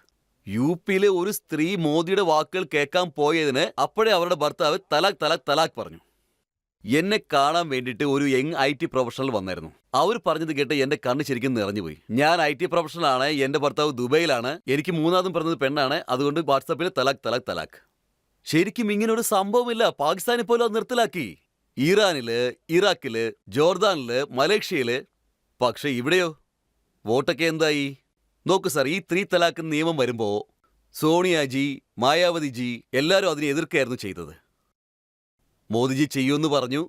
UP-യിലെ ഒരു സ്ത്രീ മോദിയുടെ വാക്കുകൾ കേൾക്കാൻ പോയതിന് അപ്പോഴേ അവരുടെ ഭർത്താവ് തലാഖ് പറഞ്ഞു. എന്നെ കാണാൻ വേണ്ടിയിട്ട് ഒരു യങ് IT പ്രൊഫഷണൽ വന്നായിരുന്നു. അവർ പറഞ്ഞത് കേട്ട് എന്റെ കണ്ണ് ശരിക്കും നിറഞ്ഞുപോയി. ഞാൻ IT പ്രൊഫഷണൽ ആണ്, എന്റെ ഭർത്താവ് ദുബൈയിലാണ്, എനിക്ക് 3ാമതും പറഞ്ഞത് പെണ്ണാണ്. അതുകൊണ്ട് വാട്സാപ്പിൽ തലാഖ്. ശരിക്കും ഇങ്ങനെ ഒരു സംഭവമില്ല. പാകിസ്ഥാനിൽ പോലും അത് നിർത്തലാക്കി. ഇറാനില്, ഇറാഖില്, ജോർദാനില്, മലേഷ്യയില്. പക്ഷെ ഇവിടെയോ വോട്ടൊക്കെ എന്തായി? നോക്കൂ സാർ, ഈ 3 തലാഖ് നിയമം വരുമ്പോൾ സോണിയാജി, മായാവതിജി എല്ലാവരും അതിനെ എതിർക്കുകയായിരുന്നു ചെയ്തത്. മോദിജി ചെയ്യുമെന്ന് പറഞ്ഞു.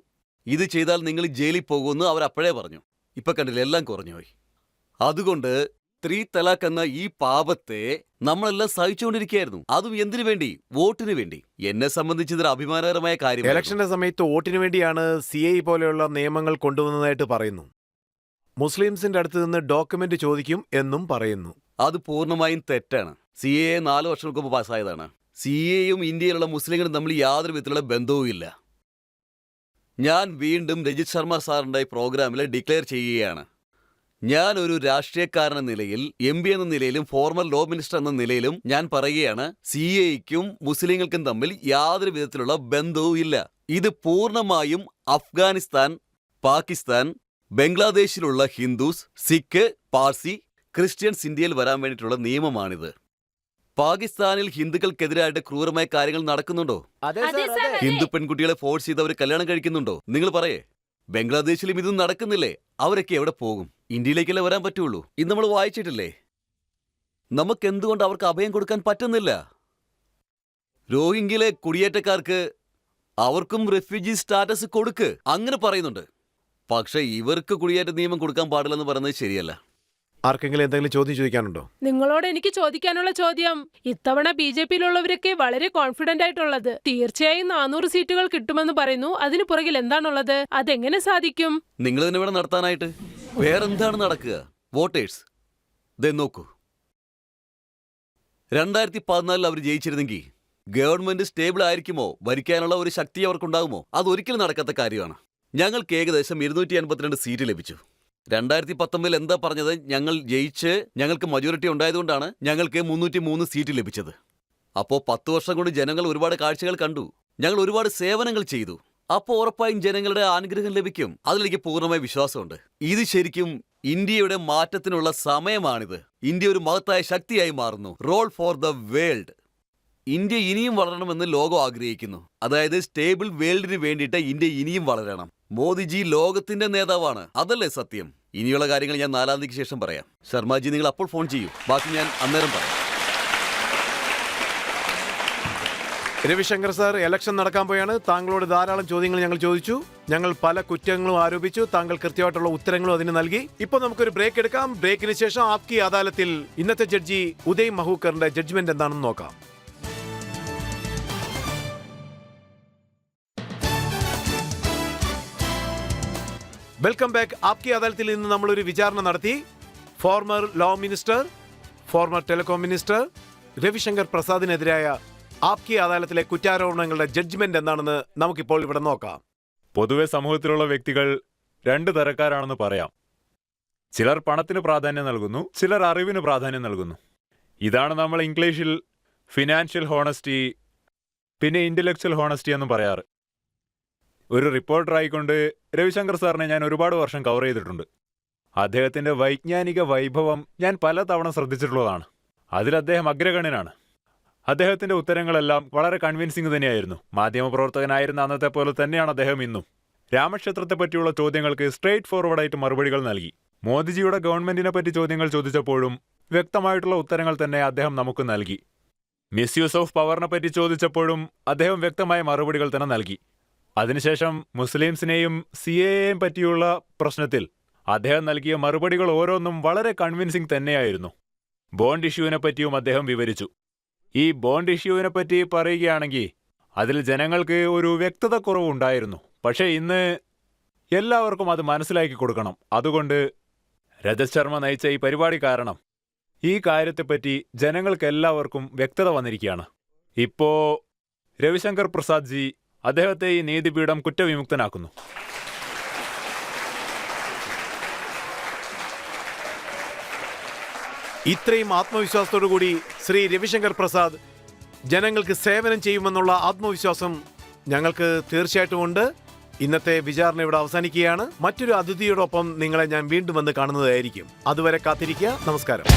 ഇത് ചെയ്താൽ നിങ്ങൾ ജയിലിൽ പോകുമെന്ന് അവരപ്പോഴേ പറഞ്ഞു. ഇപ്പൊ കണ്ടില്ല, എല്ലാം കുറഞ്ഞുപോയി. അതുകൊണ്ട് 3 തലാഖ് എന്ന ഈ പാപത്തെ നമ്മളെല്ലാം സഹിച്ചുകൊണ്ടിരിക്കുകയായിരുന്നു. അതും എന്തിനു വേണ്ടി? വോട്ടിന് വേണ്ടി. എന്നെ സംബന്ധിച്ച് ഇതൊരു അഭിമാനകരമായ കാര്യം. ഇലക്ഷന്റെ സമയത്ത് വോട്ടിന് വേണ്ടിയാണ് CAA പോലെയുള്ള നിയമങ്ങൾ കൊണ്ടുവന്നതായിട്ട് പറയുന്നു. മുസ്ലിംസിന്റെ അടുത്ത് നിന്ന് ഡോക്യുമെന്റ് ചോദിക്കും എന്നും പറയുന്നു. അത് പൂർണ്ണമായും തെറ്റാണ്. CAA 4 വർഷങ്ങൾക്ക് മുമ്പ് പാസ്സായതാണ്. CAAയും ഇന്ത്യയിലുള്ള മുസ്ലിങ്ങളും തമ്മിൽ യാതൊരു വിധത്തിലുള്ള ബന്ധവുമില്ല. ഞാൻ വീണ്ടും രജിത് ശർമ്മ സാറിന്റെ പ്രോഗ്രാമിൽ ഡിക്ലെയർ ചെയ്യുകയാണ്. ഞാൻ ഒരു രാഷ്ട്രീയക്കാരൻ എന്ന നിലയിൽ, MP എന്ന നിലയിലും ഫോർമർ ലോ മിനിസ്റ്റർ എന്ന നിലയിലും ഞാൻ പറയുകയാണ്, CAAയ്ക്കും മുസ്ലിങ്ങൾക്കും തമ്മിൽ യാതൊരു വിധത്തിലുള്ള ബന്ധവും ഇല്ല. ഇത് പൂർണ്ണമായും അഫ്ഗാനിസ്ഥാൻ, പാകിസ്ഥാൻ, ബംഗ്ലാദേശിലുള്ള ഹിന്ദുസ്, സിഖ്, പാർസി, ക്രിസ്ത്യൻസ് ഇന്ത്യയിൽ വരാൻ വേണ്ടിയിട്ടുള്ള നിയമമാണിത്. പാകിസ്ഥാനിൽ ഹിന്ദുക്കൾക്കെതിരായിട്ട് ക്രൂരമായ കാര്യങ്ങൾ നടക്കുന്നുണ്ടോ? അതെ അതെ സർ, സർ, അതെ. ഹിന്ദു പെൺകുട്ടികളെ ഫോഴ്സ് ചെയ്ത് അവർ കല്യാണം കഴിക്കുന്നുണ്ടോ? നിങ്ങൾ പറയേ. ബംഗ്ലാദേശിലും ഇതൊന്നും നടക്കുന്നില്ലേ? അവരൊക്കെ എവിടെ പോകും? ഇന്ത്യയിലേക്കല്ലേ വരാൻ പറ്റുള്ളൂ. ഇത് നമ്മൾ വായിച്ചിട്ടില്ലേ? നമുക്ക് എന്തുകൊണ്ട് അവർക്ക് അഭയം കൊടുക്കാൻ പറ്റുന്നില്ല? രോഹിംഗ്യയിലെ കുടിയേറ്റക്കാർക്ക് അവർക്കും റെഫ്യൂജി സ്റ്റാറ്റസ് കൊടുക്ക്, അങ്ങനെ പറയുന്നുണ്ട്. പക്ഷെ ഇവർക്ക് കുടിയേറ്റ നിയമം കൊടുക്കാൻ പാടില്ലെന്ന് പറയുന്നത് ശരിയല്ല. ആർക്കെങ്കിലും എന്തെങ്കിലും ചോദ്യം ചോദിക്കാനുണ്ടോ? നിങ്ങളോട് എനിക്ക് ചോദിക്കാനുള്ള ചോദ്യം, ഇത്തവണ BJPയിലുള്ളവരൊക്കെ വളരെ കോൺഫിഡന്റ് ആയിട്ടുള്ളത് തീർച്ചയായും 400 സീറ്റുകൾ കിട്ടുമെന്ന് പറയുന്നു. അതിനു പുറകിൽ എന്താണുള്ളത്? അതെങ്ങനെ സാധിക്കും? നിങ്ങൾ തന്നെ ഇവിടെ നടത്താനായിട്ട് വേറെന്താണ് നടക്കുക? വോട്ടേഴ്സ് ദേ നോക്കൂ. 2014 അവർ ജയിച്ചിരുന്നെങ്കിൽ ഗവൺമെന്റ് സ്റ്റേബിൾ ആയിരിക്കുമോ? ഭരിക്കാനുള്ള ഒരു ശക്തി അവർക്കുണ്ടാകുമോ? അതൊരിക്കലും നടക്കാത്ത കാര്യമാണ്. ഞങ്ങൾക്ക് ഏകദേശം 282 സീറ്റ് ലഭിച്ചു. 2019 എന്താ പറഞ്ഞത്? ഞങ്ങൾ ജയിച്ച് ഞങ്ങൾക്ക് മജോറിറ്റി ഉണ്ടായതുകൊണ്ടാണ് ഞങ്ങൾക്ക് 303 സീറ്റ് ലഭിച്ചത്. അപ്പോൾ 10 വർഷം കൊണ്ട് ജനങ്ങൾ ഒരുപാട് കാഴ്ചകൾ കണ്ടു, ഞങ്ങൾ ഒരുപാട് സേവനങ്ങൾ ചെയ്തു. അപ്പോൾ ഉറപ്പായും ജനങ്ങളുടെ അനുഗ്രഹം ലഭിക്കും. അതിലെനിക്ക് പൂർണ്ണമായ വിശ്വാസമുണ്ട്. ഇത് ശരിക്കും ഇന്ത്യയുടെ മാറ്റത്തിനുള്ള സമയമാണിത്. ഇന്ത്യ ഒരു മഹത്തായ ശക്തിയായി മാറുന്നു. Role for the world. India ഇനിയും വളരണമെന്ന് ലോകം ആഗ്രഹിക്കുന്നു. അതായത് സ്റ്റേബിൾ വേൾഡിന് വേണ്ടിയിട്ട് ഇന്ത്യ ഇനിയും വളരണം. മോദിജി ലോകത്തിന്റെ നേതാവാണ്, അതല്ലേ സത്യം? ഇനിയുള്ള കാര്യങ്ങൾ ഞാൻ 4-ാം തീയതിക്ക് ശേഷം പറയാം. ശർമാജി, നിങ്ങൾ അപ്പോൾ ഫോൺ ചെയ്യൂ, ബാക്കി ഞാൻ അന്നേരം പറയാം. രവിശങ്കർ സാർ, ഇലക്ഷൻ നടക്കാൻ പോയാണ്. താങ്കളോട് ധാരാളം ചോദ്യങ്ങൾ ഞങ്ങൾ ചോദിച്ചു. ഞങ്ങൾ പല കുറ്റങ്ങളും ആരോപിച്ചു. താങ്കൾ കൃത്യമായിട്ടുള്ള ഉത്തരങ്ങളും അതിന് നൽകി. ഇപ്പൊ നമുക്കൊരു ബ്രേക്ക് എടുക്കാം. ബ്രേക്കിന് ശേഷം ആപ്കി അദാലത്തിൽ ഇന്നത്തെ ജഡ്ജി ഉദയ് മഹൂക്കറിന്റെ ജഡ്ജ്മെന്റ് എന്താണെന്ന് നോക്കാം. Welcome back. ആപ്കി അദാലത്തിൽ ഇന്ന് നമ്മളൊരു വിചാരണ നടത്തി. Former law minister, former telecom minister Ravishankar പ്രസാദിനെതിരായ ആപ്കി അദാലത്തിലെ കുറ്റാരോപണങ്ങളുടെ ജഡ്ജ്മെന്റ് എന്താണെന്ന് നമുക്കിപ്പോൾ ഇവിടെ നോക്കാം. പൊതുവെ സമൂഹത്തിലുള്ള വ്യക്തികൾ 2 തരക്കാരാണെന്ന് പറയാം. ചിലർ പണത്തിന് പ്രാധാന്യം നൽകുന്നു, ചിലർ അറിവിന് പ്രാധാന്യം നൽകുന്നു. ഇതാണ് നമ്മൾ ഇംഗ്ലീഷിൽ ഫിനാൻഷ്യൽ ഹോണസ്റ്റി, പിന്നെ ഇന്റലക്ച്വൽ ഹോണസ്റ്റി എന്ന് പറയാറ്. ഒരു റിപ്പോർട്ടറായിക്കൊണ്ട് രവിശങ്കർ സാറിനെ ഞാൻ ഒരുപാട് വർഷം കവർ ചെയ്തിട്ടുണ്ട്. അദ്ദേഹത്തിന്റെ വൈജ്ഞാനിക വൈഭവം ഞാൻ പലതവണ ശ്രദ്ധിച്ചിട്ടുള്ളതാണ്. അതിൽ അദ്ദേഹം അഗ്രഗണ്യനാണ്. അദ്ദേഹത്തിന്റെ ഉത്തരങ്ങളെല്ലാം വളരെ കൺവിൻസിംഗ് തന്നെയായിരുന്നു. മാധ്യമപ്രവർത്തകനായിരുന്ന അന്നത്തെ പോലെ തന്നെയാണ് അദ്ദേഹം ഇന്നും. രാമക്ഷേത്രത്തെ പറ്റിയുള്ള ചോദ്യങ്ങൾക്ക് സ്ട്രെയിറ്റ് ഫോർവേഡായിട്ട് മറുപടികൾ നൽകി. മോദിജിയുടെ ഗവൺമെന്റിനെ പറ്റി ചോദ്യങ്ങൾ ചോദിച്ചപ്പോഴും വ്യക്തമായിട്ടുള്ള ഉത്തരങ്ങൾ തന്നെ അദ്ദേഹം നമുക്ക് നൽകി. മിസ്യൂസ് ഓഫ് പവറിനെ പറ്റി ചോദിച്ചപ്പോഴും അദ്ദേഹം വ്യക്തമായ മറുപടികൾ തന്നെ നൽകി. അതിനുശേഷം മുസ്ലിംസിനെയും CAAയെയും പറ്റിയുള്ള പ്രശ്നത്തിൽ അദ്ദേഹം നൽകിയ മറുപടികൾ ഓരോന്നും വളരെ കൺവിൻസിംഗ് തന്നെയായിരുന്നു. ബോണ്ട് ഇഷ്യൂവിനെ പറ്റിയും അദ്ദേഹം വിവരിച്ചു. ഈ ബോണ്ട് ഇഷ്യൂവിനെ പറ്റി പറയുകയാണെങ്കിൽ അതിൽ ജനങ്ങൾക്ക് ഒരു വ്യക്തത കുറവുണ്ടായിരുന്നു. പക്ഷേ ഇന്ന് എല്ലാവർക്കും അത് മനസ്സിലാക്കി കൊടുക്കണം. അതുകൊണ്ട് രജത് ശർമ്മ നയിച്ച ഈ പരിപാടി കാരണം ഈ കാര്യത്തെപ്പറ്റി ജനങ്ങൾക്കെല്ലാവർക്കും വ്യക്തത വന്നിരിക്കുകയാണ്. ഇപ്പോ രവിശങ്കർ പ്രസാദ് ജി അദ്ദേഹത്തെ ഈ നീതിപീഠം കുറ്റവിമുക്തനാക്കുന്നു. ഇത്രയും ആത്മവിശ്വാസത്തോടുകൂടി ശ്രീ രവിശങ്കർ പ്രസാദ് ജനങ്ങൾക്ക് സേവനം ചെയ്യുമെന്നുള്ള ആത്മവിശ്വാസം ഞങ്ങൾക്ക് തീർച്ചയായിട്ടും ഉണ്ട്. ഇന്നത്തെ വിചാരണ ഇവിടെ അവസാനിക്കുകയാണ്. മറ്റൊരു അതിഥിയോടൊപ്പം നിങ്ങളെ ഞാൻ വീണ്ടും വന്ന് കാണുന്നതായിരിക്കും. അതുവരെ കാത്തിരിക്കുക. നമസ്കാരം.